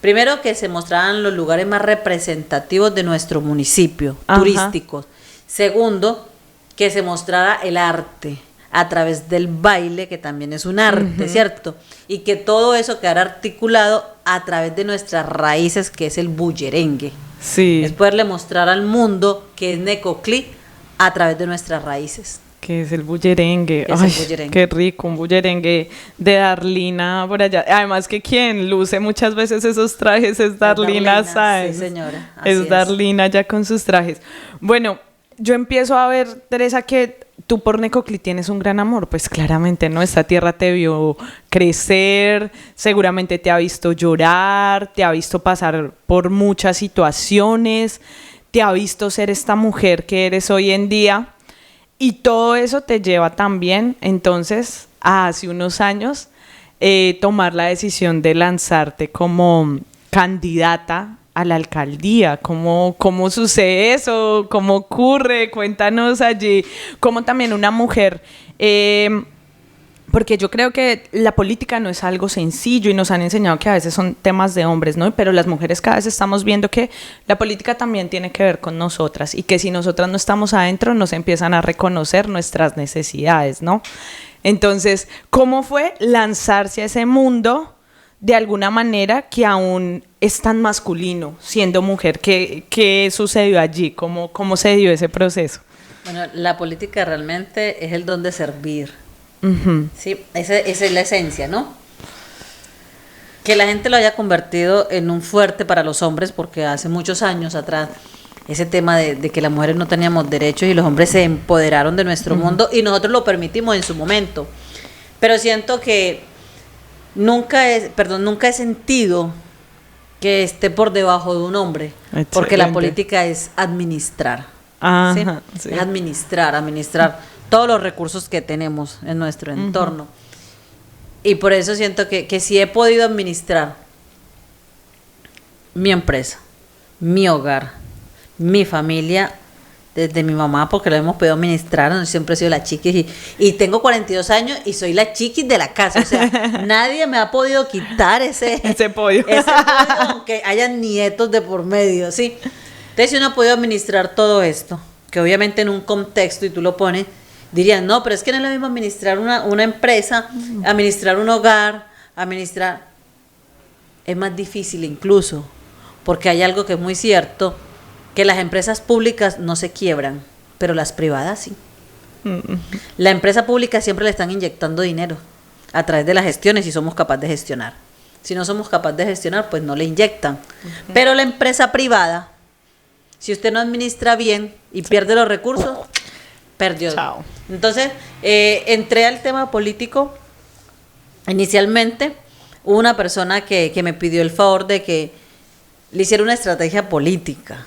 B: primero, que se mostraran los lugares más representativos de nuestro municipio, turísticos. Segundo, que se mostrara el arte a través del baile, que también es un arte, ¿cierto? Y que todo eso quedara articulado a través de nuestras raíces, que es el bullerengue.
A: Sí.
B: Es poderle mostrar al mundo que es Necoclí a través de nuestras raíces.
A: Que es el bullerengue. Ay, qué rico, un bullerengue de Darlina por allá. Además que quien luce muchas veces esos trajes es Darlina Sáenz.
B: Sí, señora.
A: Es Darlina ya con sus trajes. Bueno, yo empiezo a ver, Teresa, que tú por Necoclí tienes un gran amor. Pues claramente, ¿no? Esta tierra te vio crecer, seguramente te ha visto llorar, te ha visto pasar por muchas situaciones, te ha visto ser esta mujer que eres hoy en día. Y todo eso te lleva también, entonces, a hace unos años, tomar la decisión de lanzarte como candidata a la alcaldía. ¿Cómo sucede eso? ¿Cómo ocurre? Cuéntanos allí. Cómo también una mujer... porque yo creo que la política no es algo sencillo, y nos han enseñado que a veces son temas de hombres, ¿no? Pero las mujeres cada vez estamos viendo que la política también tiene que ver con nosotras, y que si nosotras no estamos adentro, nos empiezan a reconocer nuestras necesidades, ¿no? Entonces, ¿cómo fue lanzarse a ese mundo de alguna manera que aún es tan masculino, siendo mujer? ¿Qué sucedió allí? ¿Cómo se dio ese proceso?
B: Bueno, la política realmente es el don de servir. Sí, esa es la esencia, ¿no? Que la gente lo haya convertido en un fuerte para los hombres, porque hace muchos años atrás ese tema de que las mujeres no teníamos derechos y los hombres se empoderaron de nuestro mundo, y nosotros lo permitimos en su momento. Pero siento que nunca he sentido que esté por debajo de un hombre. Excelente. Porque la política es administrar. ¿Sí? Sí. Es administrar todos los recursos que tenemos en nuestro entorno. Y por eso siento que si he podido administrar mi empresa, mi hogar, mi familia, desde mi mamá, porque lo hemos podido administrar, no siempre he sido la chiquis, y tengo 42 años y soy la chiquis de la casa, o sea, nadie me ha podido quitar ese podio, aunque haya nietos de por medio, ¿sí? Entonces, si uno ha podido administrar todo esto, que obviamente en un contexto, y tú lo pones, dirían, no, pero es que no es lo mismo administrar una empresa, administrar un hogar, es más difícil incluso, porque hay algo que es muy cierto, que las empresas públicas no se quiebran, pero las privadas sí. La empresa pública siempre le están inyectando dinero. a través de las gestiones si somos capaces de gestionar. Si no somos capaces de gestionar, pues no le inyectan. Pero la empresa privada, si usted no administra bien y pierde los recursos, perdió.
A: Chao.
B: Entonces, entré al tema político. Inicialmente, hubo una persona que me pidió el favor de que le hiciera una estrategia política.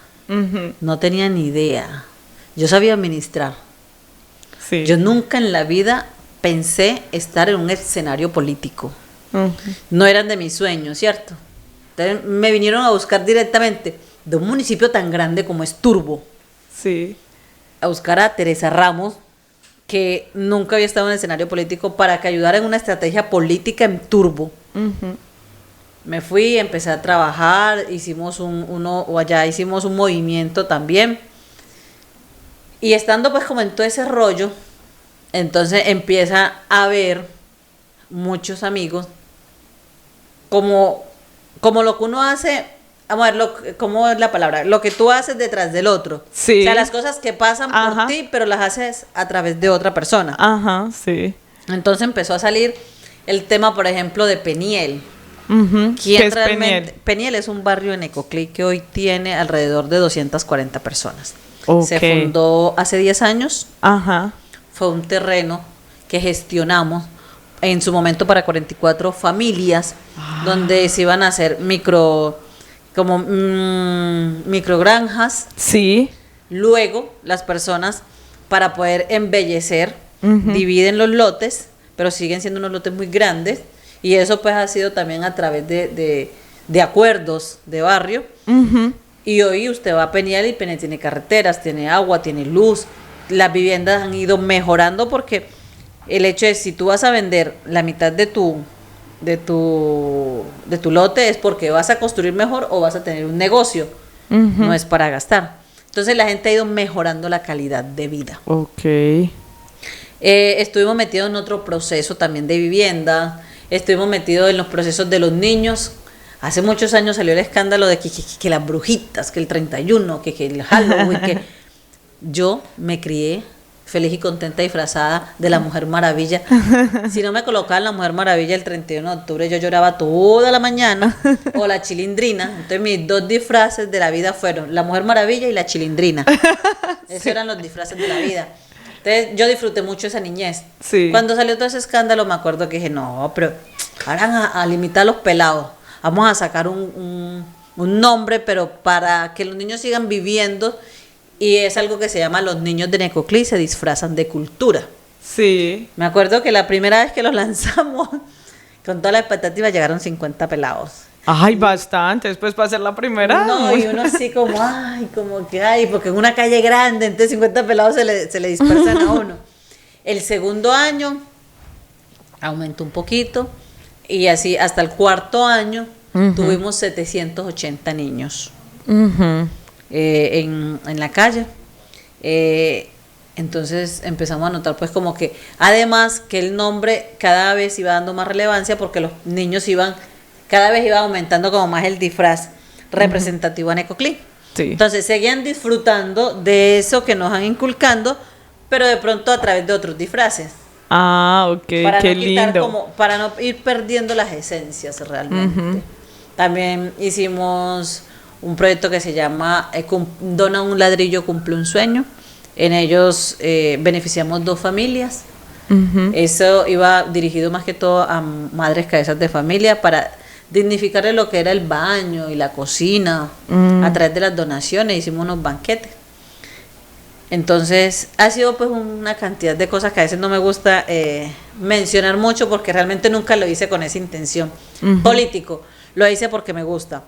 B: No tenía ni idea. Yo sabía administrar.
A: Sí.
B: Yo nunca en la vida pensé estar en un escenario político. No eran de mis sueños, ¿cierto? Entonces, me vinieron a buscar directamente de un municipio tan grande como es Turbo,
A: Sí.
B: a buscar a Teresa Ramos, que nunca había estado en el escenario político, para que ayudara en una estrategia política en Turbo. Me fui, empecé a trabajar, hicimos hicimos un movimiento también. Y estando pues como en todo ese rollo, entonces empieza a haber muchos amigos, como lo que uno hace, vamos a ver, ¿cómo es la palabra? Lo que tú haces detrás del otro.
A: Sí.
B: O sea, las cosas que pasan por
A: Ajá.
B: ti, pero las haces a través de otra persona.
A: Ajá, sí.
B: Entonces empezó a salir el tema, por ejemplo, de Peniel.
A: ¿Qué
B: ¿Quién
A: es
B: realmente?
A: Peniel?
B: Peniel es un barrio en Ecoclí que hoy tiene alrededor de 240 personas.
A: Ok.
B: Se fundó hace 10 años.
A: Ajá.
B: Fue un terreno que gestionamos en su momento para 44 familias, donde se iban a hacer microgranjas.
A: Sí.
B: Luego, las personas, para poder embellecer, dividen los lotes, pero siguen siendo unos lotes muy grandes. Y eso pues ha sido también a través de acuerdos de barrio. Y hoy usted va a Peniel y Peniel tiene carreteras, tiene agua, tiene luz. Las viviendas han ido mejorando porque el hecho es, si tú vas a vender la mitad de tu lote, es porque vas a construir mejor o vas a tener un negocio. No es para gastar. Entonces la gente ha ido mejorando la calidad de vida.
A: Ok.
B: Estuvimos metidos en otro proceso también de vivienda. Estuvimos metidos en los procesos de los niños. Hace muchos años salió el escándalo de que las brujitas, que el 31, que el Halloween, que yo me crié feliz y contenta disfrazada de la Mujer Maravilla. Si no me colocaban la Mujer Maravilla el 31 de octubre, yo lloraba toda la mañana, o la Chilindrina. Entonces mis dos disfraces de la vida fueron la Mujer Maravilla y la Chilindrina. Esos eran los disfraces de la vida. Entonces yo disfruté mucho esa niñez.
A: Sí.
B: Cuando salió todo ese escándalo me acuerdo que dije, no, pero ahora van a limitar a los pelados. Vamos a sacar un nombre, pero para que los niños sigan viviendo. Y es algo que se llama Los Niños de Necoclí se disfrazan de cultura.
A: Sí.
B: Me acuerdo que la primera vez que los lanzamos, con toda la expectativa, llegaron 50 pelados.
A: Ay, bastantes. Pues para ser la primera.
B: No, y uno así como, porque en una calle grande, entonces 50 pelados se le dispersan a uno. El segundo año aumentó un poquito, y así hasta el cuarto año tuvimos 780 niños en la calle. Entonces empezamos a notar pues como que, además que el nombre cada vez iba dando más relevancia, porque los niños cada vez iba aumentando como más el disfraz representativo a Necoclí.
A: Sí.
B: Entonces seguían disfrutando de eso que nos han inculcando, pero de pronto a través de otros disfraces.
A: Ah, ok,
B: Para
A: qué
B: no quitar
A: lindo.
B: para no ir perdiendo las esencias realmente. También hicimos un proyecto que se llama Dona un ladrillo, cumple un sueño. En ellos beneficiamos 2 familias. Eso iba dirigido más que todo a madres cabezas de familia, para dignificarle lo que era el baño y la cocina. A través de las donaciones hicimos unos banquetes. Entonces ha sido pues una cantidad de cosas que a veces no me gusta mencionar mucho, porque realmente nunca lo hice con esa intención político, lo hice porque me gusta.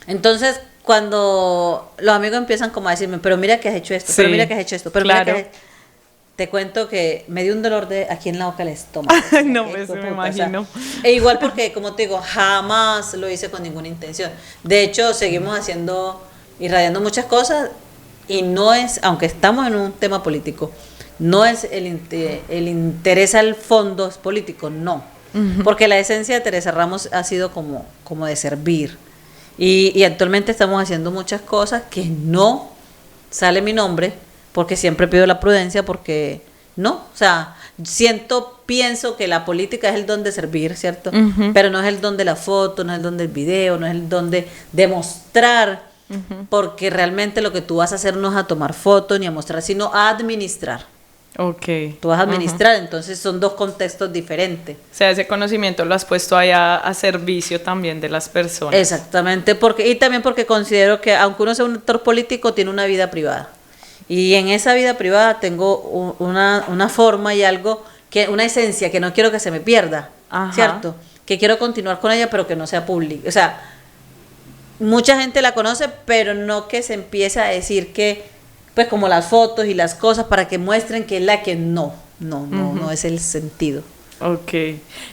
B: Entonces cuando los amigos empiezan como a decirme, pero mira que has hecho esto, pero
A: Sí,
B: mira que has hecho esto, pero
A: claro.
B: mira que te cuento que me dio un dolor aquí en la boca del estómago.
A: No,
B: Qué
A: pues,
B: hijo de
A: me
B: puta, o sea,
A: imagino.
B: e igual porque, como te digo, jamás lo hice con ninguna intención. De hecho, seguimos irradiando muchas cosas, y no es, aunque estamos en un tema político, no es el interés al fondo es político, no. Porque la esencia de Teresa Ramos ha sido como de servir. Y actualmente estamos haciendo muchas cosas que no sale mi nombre, porque siempre pido la prudencia, porque no, o sea, pienso que la política es el don de servir, ¿cierto?
A: Ujú.
B: Pero no es el don de la foto, no es el don del video, no es el don de demostrar, porque realmente lo que tú vas a hacer no es a tomar fotos ni a mostrar, sino a administrar.
A: Ok.
B: Tú vas a administrar, entonces son dos contextos diferentes.
A: O sea, ese conocimiento lo has puesto ahí a servicio también de las personas.
B: Exactamente, y también porque considero que aunque uno sea un actor político, tiene una vida privada. Y en esa vida privada tengo una forma y algo, una esencia que no quiero que se me pierda,
A: Ajá.
B: ¿cierto? Que quiero continuar con ella, pero que no sea pública. O sea, mucha gente la conoce, pero no que se empiece a decir que, pues como las fotos y las cosas, para que muestren que es la que no es el sentido.
A: Ok.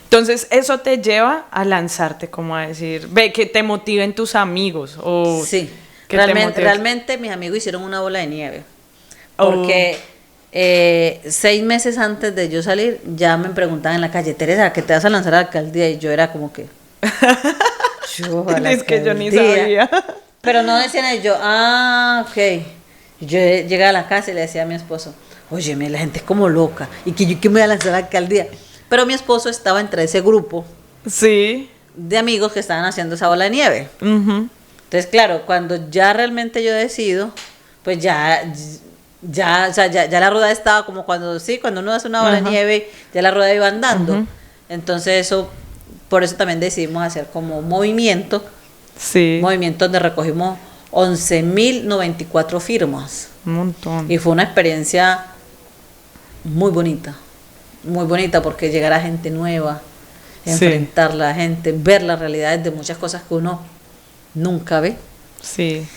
A: Entonces, eso te lleva a lanzarte, como a decir, ve, que te motiven tus amigos. O
B: Sí,
A: que te
B: realmente mis amigos hicieron una bola de nieve. Porque 6 meses antes de yo salir, ya me preguntaban en la calle, Teresa, ¿que te vas a lanzar a la alcaldía? Y yo era como que... yo a la
A: Es que yo ni
B: alcaldía.
A: sabía.
B: Pero no decían eso, yo, ok. Y yo llegaba a la casa y le decía a mi esposo, óyeme, la gente es como loca, y que yo que me voy a lanzar a la alcaldía. Pero mi esposo estaba entre ese grupo
A: Sí.
B: de amigos que estaban haciendo esa bola de nieve.
A: Ujú.
B: Entonces, claro, cuando ya realmente yo decido, pues o sea, ya la rueda estaba como cuando uno hace una bola de
A: Ajá.
B: nieve, ya la rueda iba andando.
A: Ujú.
B: Entonces por eso también decidimos hacer como un movimiento
A: Sí.
B: donde recogimos 11.094 firmas.
A: Un montón.
B: Y fue una experiencia muy bonita porque llegar a gente nueva,
A: Sí.
B: enfrentar a la gente, ver las realidades de muchas cosas que uno nunca ve.
A: Sí.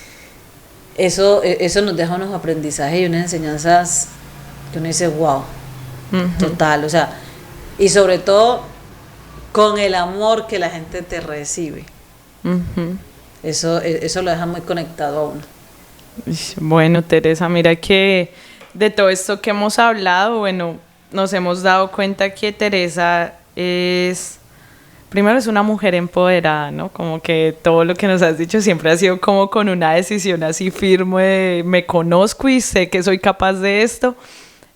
B: Eso nos deja unos aprendizajes y unas enseñanzas que uno dice, wow,
A: Ujú.
B: total, o sea, y sobre todo con el amor que la gente te recibe.
A: Ujú.
B: Eso lo deja muy conectado a uno.
A: Bueno, Teresa, mira que de todo esto que hemos hablado, bueno, nos hemos dado cuenta que Teresa primero es una mujer empoderada, ¿no? Como que todo lo que nos has dicho siempre ha sido como con una decisión así firme de me conozco y sé que soy capaz de esto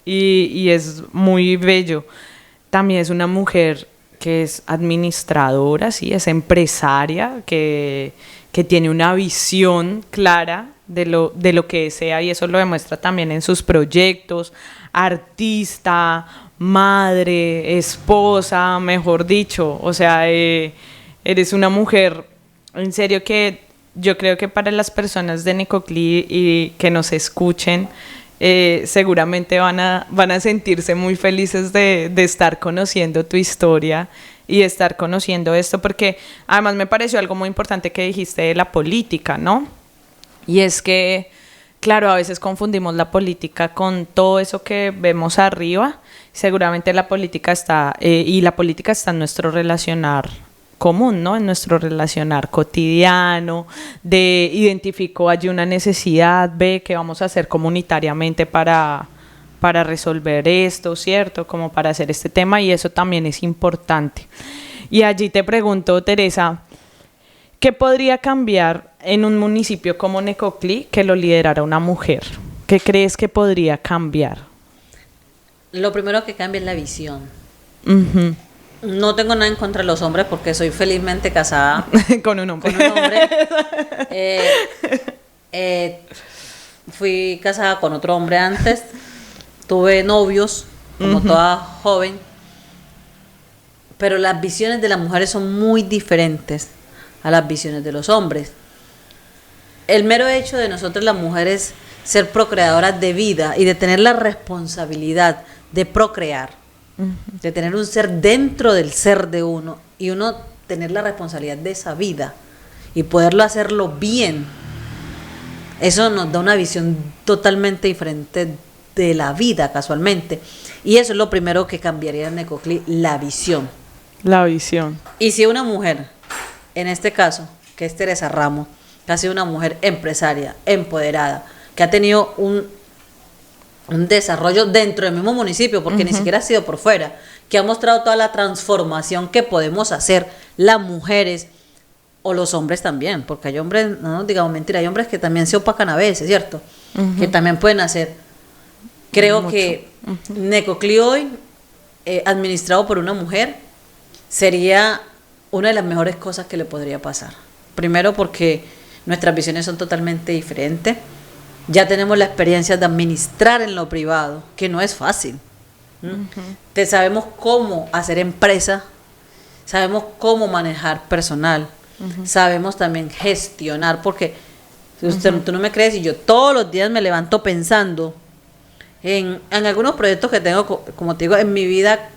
A: y es muy bello. También es una mujer que es administradora, sí, es empresaria, que tiene una visión clara de lo que desea y eso lo demuestra también en sus proyectos, artista, madre, esposa, mejor dicho, o sea, eres una mujer, en serio que yo creo que para las personas de Necoclí y que nos escuchen, seguramente van a sentirse muy felices de estar conociendo tu historia y de estar conociendo esto, porque además me pareció algo muy importante que dijiste de la política, ¿no? Y es que, claro, a veces confundimos la política con todo eso que vemos arriba. Seguramente la política está, y la política está en nuestro relacionar común, ¿no? En nuestro relacionar cotidiano, de identifico allí una necesidad, ve qué vamos a hacer comunitariamente para resolver esto, ¿cierto? Como para hacer este tema y eso también es importante. Y allí te pregunto, Teresa, ¿qué podría cambiar en un municipio como Necoclí que lo liderara una mujer? ¿Qué crees que podría cambiar?
B: Lo primero que cambia es la visión.
A: Uh-huh.
B: No tengo nada en contra de los hombres porque soy felizmente casada
A: Con un hombre.
B: Fui casada con otro hombre antes, tuve novios como toda joven, pero las visiones de las mujeres son muy diferentes a las visiones de los hombres. El mero hecho de nosotros las mujeres ser procreadoras de vida y de tener la responsabilidad de procrear, de tener un ser dentro del ser de uno y uno tener la responsabilidad de esa vida y poderlo hacerlo bien, eso nos da una visión totalmente diferente de la vida casualmente, y eso es lo primero que cambiaría en Necoclí, la visión.
A: La visión.
B: Y si una mujer, en este caso, que es Teresa Ramos, que ha sido una mujer empresaria, empoderada, que ha tenido un desarrollo dentro del mismo municipio, porque ni siquiera ha sido por fuera, que ha mostrado toda la transformación que podemos hacer las mujeres o los hombres también, porque hay hombres, no nos digamos mentira, hay hombres que también se opacan a veces, ¿cierto? Que también pueden hacer. Creo que Necoclí hoy administrado por una mujer sería una de las mejores cosas que le podría pasar. Primero porque nuestras visiones son totalmente diferentes. Ya tenemos la experiencia de administrar en lo privado, que no es fácil. Te sabemos cómo hacer empresa, sabemos cómo manejar personal, sabemos también gestionar, porque tú no me crees y yo todos los días me levanto pensando en algunos proyectos que tengo, como te digo, en mi vida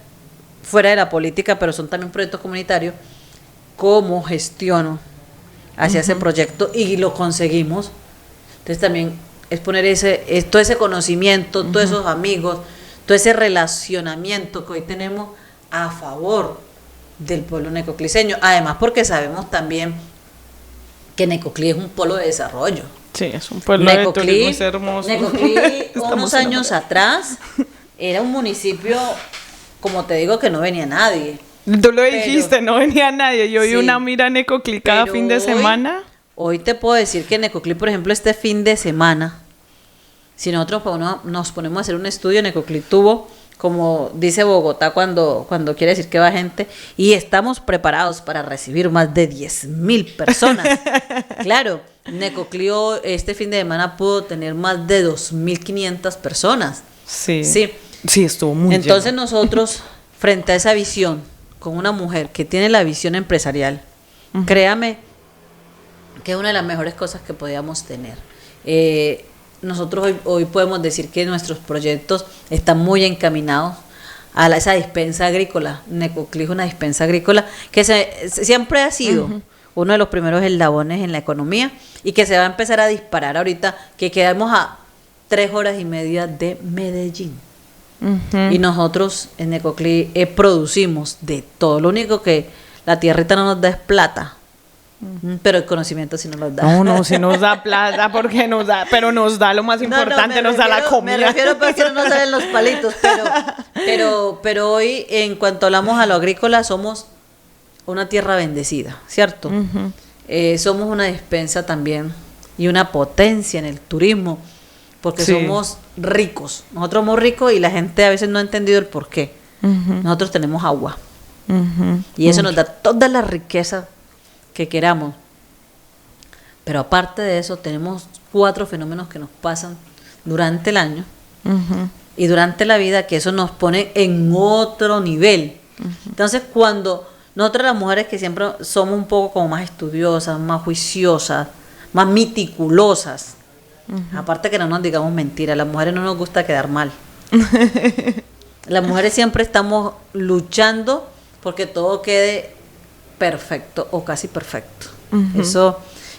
B: fuera de la política, pero son también proyectos comunitarios, cómo gestiono hacia ese proyecto y lo conseguimos. Entonces también es poner todo ese conocimiento, todos esos amigos, todo ese relacionamiento que hoy tenemos a favor del pueblo necocliseño. Además porque sabemos también que Necoclí es un polo de desarrollo.
A: Sí, es un pueblo de turismo, es hermoso.
B: Necoclí unos años atrás era un municipio, como te digo, que no venía nadie.
A: Tú lo dijiste, no venía nadie. Yo vi una mira Necoclí cada fin de semana.
B: Hoy te puedo decir que Necoclí, por ejemplo, este fin de semana, si nosotros nos ponemos a hacer un estudio, Necoclí tuvo, como dice Bogotá cuando quiere decir que va gente, y estamos preparados para recibir más de 10,000 personas. Claro, Necoclí este fin de semana pudo tener más de 2,500 personas.
A: Sí, estuvo muy
B: Entonces
A: lleno.
B: Nosotros, frente a esa visión, con una mujer que tiene la visión empresarial, créame que es una de las mejores cosas que podíamos tener. Nosotros hoy podemos decir que nuestros proyectos están muy encaminados a esa dispensa agrícola. Necoclí es una dispensa agrícola que siempre ha sido uno de los primeros eslabones en la economía y que se va a empezar a disparar ahorita, que quedamos a 3 horas y media de Medellín. Y nosotros en Necoclí producimos de todo. Lo único que la tierrita no nos da es plata. Pero el conocimiento sí nos lo da.
A: No, sí nos da plata porque pero nos da lo más importante, nos da la comida.
B: Me refiero a que no nos salen los palitos, pero hoy, en cuanto hablamos a lo agrícola, somos una tierra bendecida, ¿cierto? Somos una despensa también y una potencia en el turismo, porque somos ricos. Nosotros somos ricos y la gente a veces no ha entendido el por qué. Nosotros tenemos agua. Y eso nos da toda la riqueza que queramos. Pero aparte de eso, tenemos 4 fenómenos que nos pasan durante el año y durante la vida, que eso nos pone en otro nivel. Entonces, cuando nosotras las mujeres, que siempre somos un poco como más estudiosas, más juiciosas, más meticulosas, aparte que no nos digamos mentiras, las mujeres no nos gusta quedar mal. Las mujeres siempre estamos luchando porque todo quede perfecto o casi perfecto.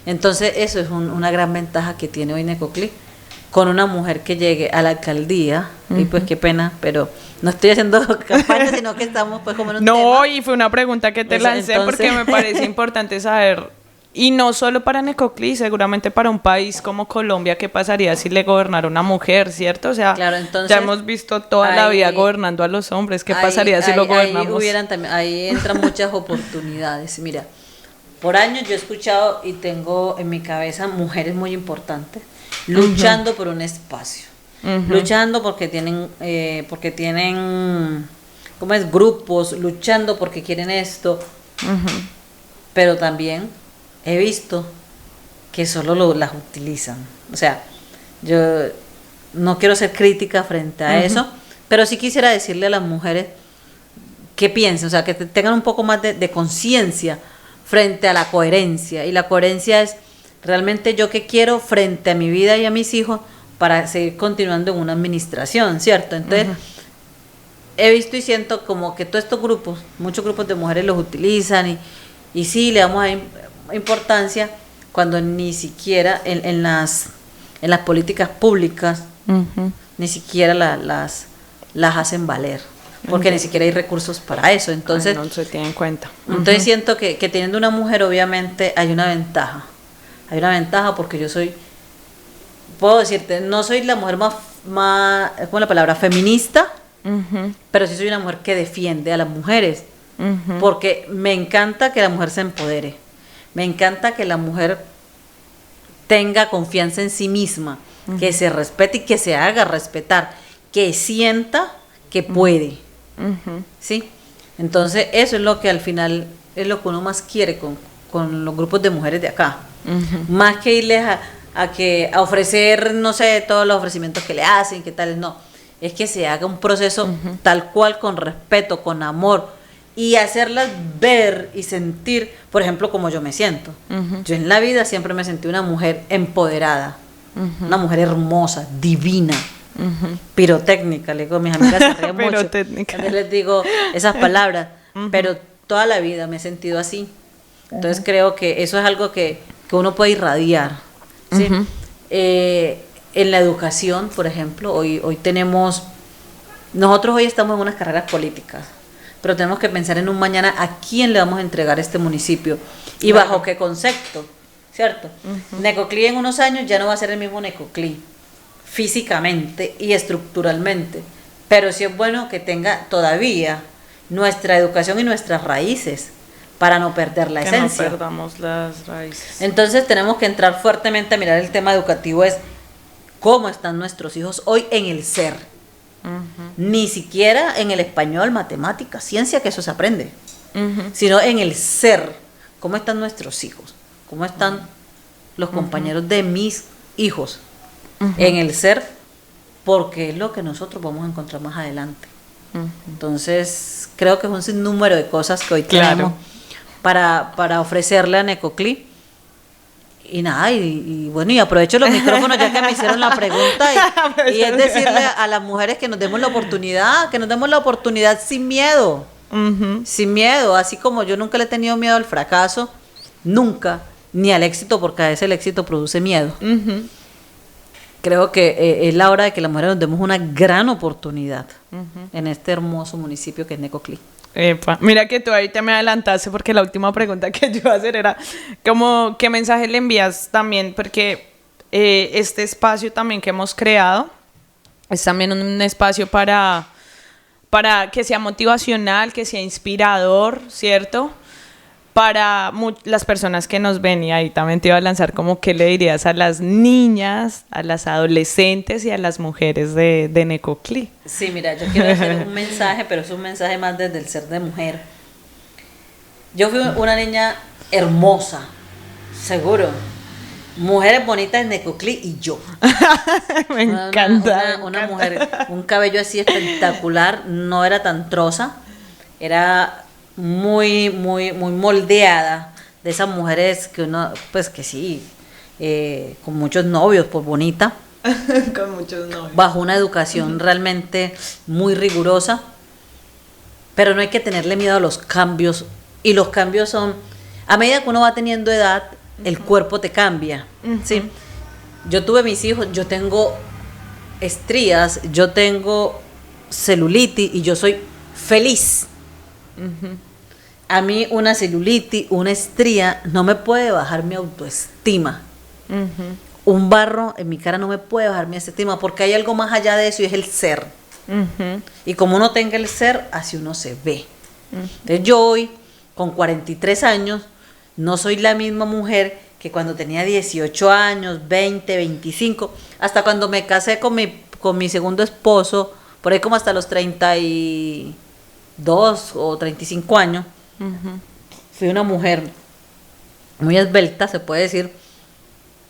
B: Entonces eso es una gran ventaja que tiene hoy Necoclí con una mujer que llegue a la alcaldía. Y pues qué pena, pero no estoy haciendo campaña, sino que estamos pues como en un tema.
A: Y fue una pregunta que te lancé porque me parece importante saber, y no solo para Necoclí, seguramente para un país como Colombia, ¿qué pasaría si le gobernara una mujer, cierto? O sea,
B: claro, entonces,
A: ya hemos visto toda la vida gobernando a los hombres. ¿Qué pasaría si lo gobernamos?
B: Ahí entran muchas oportunidades. Mira, por años yo he escuchado y tengo en mi cabeza mujeres muy importantes luchando por un espacio, luchando porque tienen ¿cómo es? Grupos, luchando porque quieren esto, pero también he visto que solo las utilizan. O sea, yo no quiero ser crítica frente a eso, pero sí quisiera decirle a las mujeres que piensen, o sea, que tengan un poco más de conciencia frente a la coherencia. Y la coherencia es realmente yo qué quiero frente a mi vida y a mis hijos para seguir continuando en una administración, ¿cierto? Entonces, he visto y siento como que todos estos grupos, muchos grupos de mujeres los utilizan y sí, le damos importancia cuando ni siquiera en las políticas públicas ni siquiera las hacen valer, porque ni siquiera hay recursos para eso. Entonces
A: no se tiene en cuenta.
B: Entonces siento que teniendo una mujer obviamente hay una ventaja porque yo puedo decirte, no soy la mujer más ¿cómo es la palabra? Feminista, pero sí soy una mujer que defiende a las mujeres, porque me encanta que la mujer se empodere. Me encanta que la mujer tenga confianza en sí misma, que se respete y que se haga respetar, que sienta que puede. ¿sí? Entonces eso es lo que al final es lo que uno más quiere con los grupos de mujeres de acá. Más que irles a ofrecer, no sé, todos los ofrecimientos que le hacen, qué tal, no. Es que se haga un proceso tal cual, con respeto, con amor, y hacerlas ver y sentir, por ejemplo, como yo me siento. Yo en la vida siempre me sentí una mujer empoderada, una mujer hermosa, divina, pirotécnica. Le digo a mis amigas, se ríen mucho. Entonces les digo esas palabras, pero toda la vida me he sentido así. Entonces creo que eso es algo que uno puede irradiar, ¿sí? En la educación, por ejemplo, hoy tenemos, nosotros hoy estamos en unas carreras políticas, pero tenemos que pensar en un mañana a quién le vamos a entregar este municipio y bajo qué concepto, ¿cierto? Necoclí en unos años ya no va a ser el mismo Necoclí, físicamente y estructuralmente, pero sí es bueno que tenga todavía nuestra educación y nuestras raíces, para no perder la esencia.
A: Que no perdamos las raíces.
B: Entonces tenemos que entrar fuertemente a mirar el tema educativo, es cómo están nuestros hijos hoy en el ser. Ni siquiera en el español, matemáticas, ciencia, que eso se aprende, sino en el ser. ¿Cómo están nuestros hijos? ¿Cómo están los compañeros de mis hijos? En el ser, porque es lo que nosotros vamos a encontrar más adelante. Entonces creo que es un sinnúmero de cosas que hoy tenemos para ofrecerle a Necoclí. Y nada, y bueno, y aprovecho los micrófonos ya que me hicieron la pregunta, y es decirle a las mujeres que nos demos la oportunidad sin miedo, sin miedo, así como yo nunca le he tenido miedo al fracaso, nunca, ni al éxito, porque a veces el éxito produce miedo. Creo que es la hora de que las mujeres nos demos una gran oportunidad en este hermoso municipio que es Necoclí.
A: Epa, mira que tú ahorita me adelantaste, porque la última pregunta que yo iba a hacer era como qué mensaje le envías también, porque este espacio también que hemos creado es también un espacio para que sea motivacional, que sea inspirador, ¿cierto? Para las personas que nos ven, y ahí también te iba a lanzar como qué le dirías a las niñas, a las adolescentes y a las mujeres de Necoclí.
B: Sí, mira, yo quiero hacer un mensaje, pero es un mensaje más desde el ser de mujer. Yo fui una niña hermosa, seguro. Mujeres bonitas en Necoclí y yo.
A: Me encanta.
B: Una mujer, un cabello así espectacular, no era tan troza, era muy moldeada, de esas mujeres que uno, pues que sí, con muchos novios, por bonita.
A: Con muchos novios.
B: Bajo una educación realmente muy rigurosa, pero no hay que tenerle miedo a los cambios, y los cambios son, a medida que uno va teniendo edad, el cuerpo te cambia, ¿sí? Yo tuve mis hijos, yo tengo estrías, yo tengo celulitis y yo soy feliz. A mí una celulitis, una estría no me puede bajar mi autoestima. Un barro en mi cara no me puede bajar mi autoestima, porque hay algo más allá de eso, y es el ser. Y como uno tenga el ser, así uno se ve. Entonces yo hoy, con 43 años, no soy la misma mujer que cuando tenía 18 años, 20, 25, hasta cuando me casé con mi segundo esposo, por ahí como hasta los 32 o 35 años. Fui una mujer muy esbelta, se puede decir,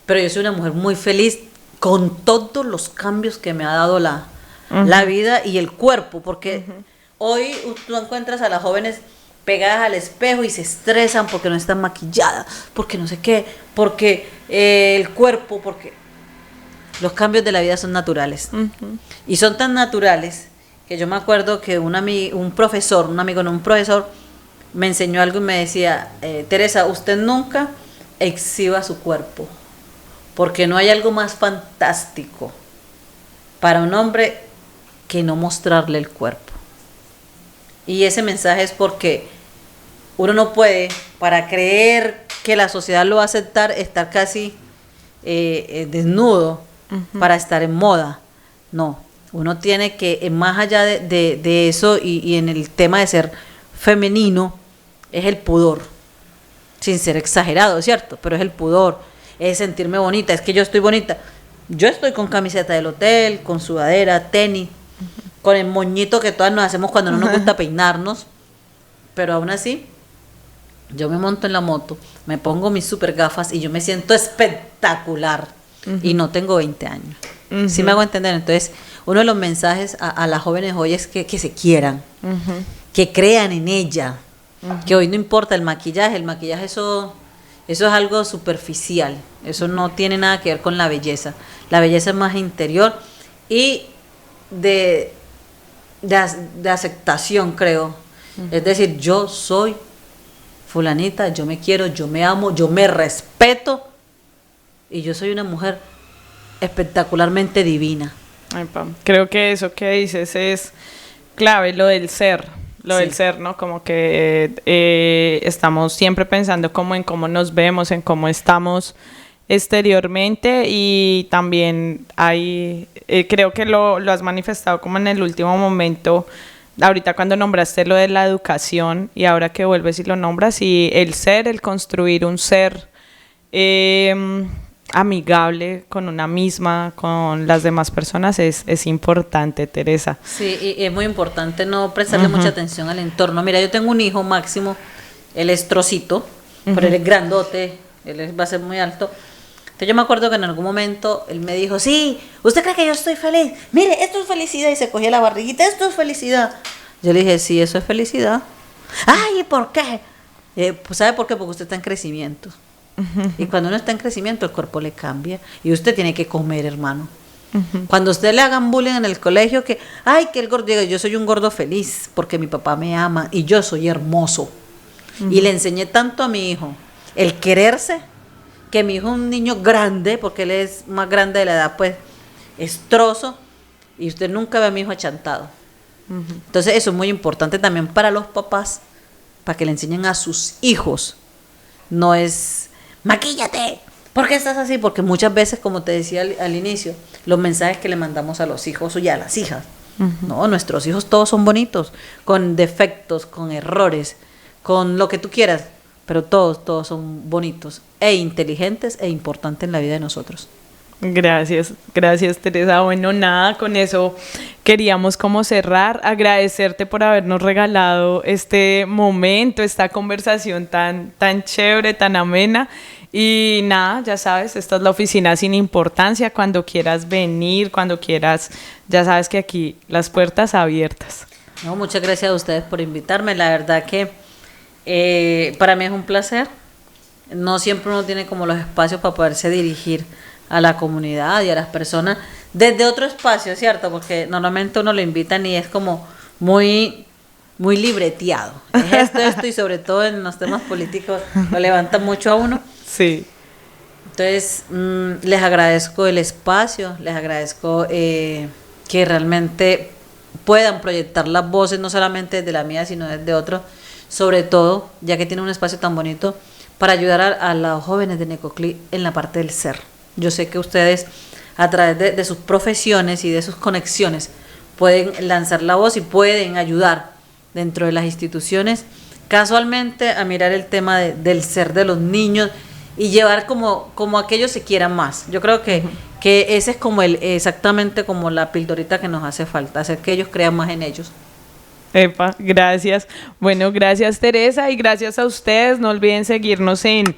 B: pero yo soy una mujer muy feliz con todos los cambios que me ha dado la vida y el cuerpo, porque hoy tú encuentras a las jóvenes pegadas al espejo y se estresan porque no están maquilladas, porque no sé qué, porque el cuerpo, porque los cambios de la vida son naturales. Y son tan naturales que yo me acuerdo que un amigo, un profesor me enseñó algo y me decía, Teresa, usted nunca exhiba su cuerpo, porque no hay algo más fantástico para un hombre que no mostrarle el cuerpo. Y ese mensaje es porque uno no puede, para creer que la sociedad lo va a aceptar, estar casi desnudo para estar en moda. No, uno tiene que, más allá de eso, y en el tema de ser femenino, es el pudor, sin ser exagerado, ¿cierto? Pero es el pudor, es sentirme bonita, es que yo estoy bonita. Yo estoy con camiseta del hotel, con sudadera, tenis, con el moñito que todas nos hacemos cuando no nos gusta peinarnos, pero aún así, yo me monto en la moto, me pongo mis super gafas y yo me siento espectacular. Y no tengo 20 años. ¿Sí me hago entender? Entonces, uno de los mensajes a las jóvenes hoy es que se quieran, que crean en ella, que hoy no importa el maquillaje eso es algo superficial, eso no tiene nada que ver con la belleza es más interior y de aceptación, creo. Es decir, yo soy fulanita, yo me quiero, yo me amo, yo me respeto y yo soy una mujer espectacularmente divina.
A: Epa, creo que eso que dices es clave, lo del ser, ¿no? Como que estamos siempre pensando como en cómo nos vemos, en cómo estamos exteriormente y también hay, creo que lo has manifestado como en el último momento, ahorita cuando nombraste lo de la educación y ahora que vuelves y lo nombras y el ser, el construir un ser amigable con una misma, con las demás personas es importante, Teresa.
B: Sí, y es muy importante no prestarle mucha atención al entorno. Mira, yo tengo un hijo, Máximo, él es trocito, pero él es grandote, va a ser muy alto. Entonces yo me acuerdo que en algún momento él me dijo, sí, ¿usted cree que yo estoy feliz? Mire, esto es felicidad, y se cogía la barriguita, esto es felicidad. Yo le dije, sí, eso es felicidad. Ay, ¿y por qué? Pues ¿sabe por qué? Porque usted está en crecimiento. Y cuando uno está en crecimiento el cuerpo le cambia y usted tiene que comer, hermano. Cuando usted le hagan bullying en el colegio que, ay, que el gordo, diga, yo soy un gordo feliz porque mi papá me ama y yo soy hermoso. Y le enseñé tanto a mi hijo el quererse, que mi hijo es un niño grande, porque él es más grande de la edad, pues es trozo, y usted nunca ve a mi hijo achantado. Entonces eso es muy importante también para los papás, para que le enseñen a sus hijos. No es maquíllate, ¿por qué estás así? Porque muchas veces, como te decía al inicio, los mensajes que le mandamos a los hijos y a las hijas, no, nuestros hijos todos son bonitos, con defectos, con errores, con lo que tú quieras, pero todos son bonitos e inteligentes e importantes en la vida de nosotros.
A: Gracias Teresa. Bueno, nada, con eso queríamos como cerrar, agradecerte por habernos regalado este momento, esta conversación tan chévere, tan amena. Y nada, ya sabes, esta es la oficina sin importancia, cuando quieras venir, cuando quieras, ya sabes que aquí las puertas abiertas.
B: No, muchas gracias a ustedes por invitarme, la verdad que para mí es un placer. No siempre uno tiene como los espacios para poderse dirigir a la comunidad y a las personas desde otro espacio, ¿cierto? Porque normalmente uno lo invitan y es como muy libreteado. Es esto y sobre todo en los temas políticos lo levantan mucho a uno.
A: Sí.
B: Entonces, les agradezco el espacio, les agradezco que realmente puedan proyectar las voces, no solamente desde la mía, sino desde otros, sobre todo, ya que tienen un espacio tan bonito, para ayudar a los jóvenes de Necoclí en la parte del ser. Yo sé que ustedes, a través de sus profesiones y de sus conexiones, pueden lanzar la voz y pueden ayudar dentro de las instituciones, casualmente, a mirar el tema del ser de los niños y llevar como a que ellos se quieran más. Yo creo que ese es como exactamente como la pildorita que nos hace falta, hacer que ellos crean más en ellos.
A: Epa, gracias. Bueno, gracias Teresa y gracias a ustedes. No olviden seguirnos en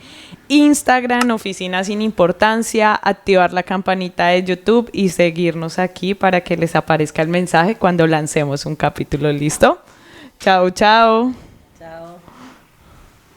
A: Instagram, Oficina Sin Importancia, activar la campanita de YouTube y seguirnos aquí para que les aparezca el mensaje cuando lancemos un capítulo. ¿Listo? Chao, chao.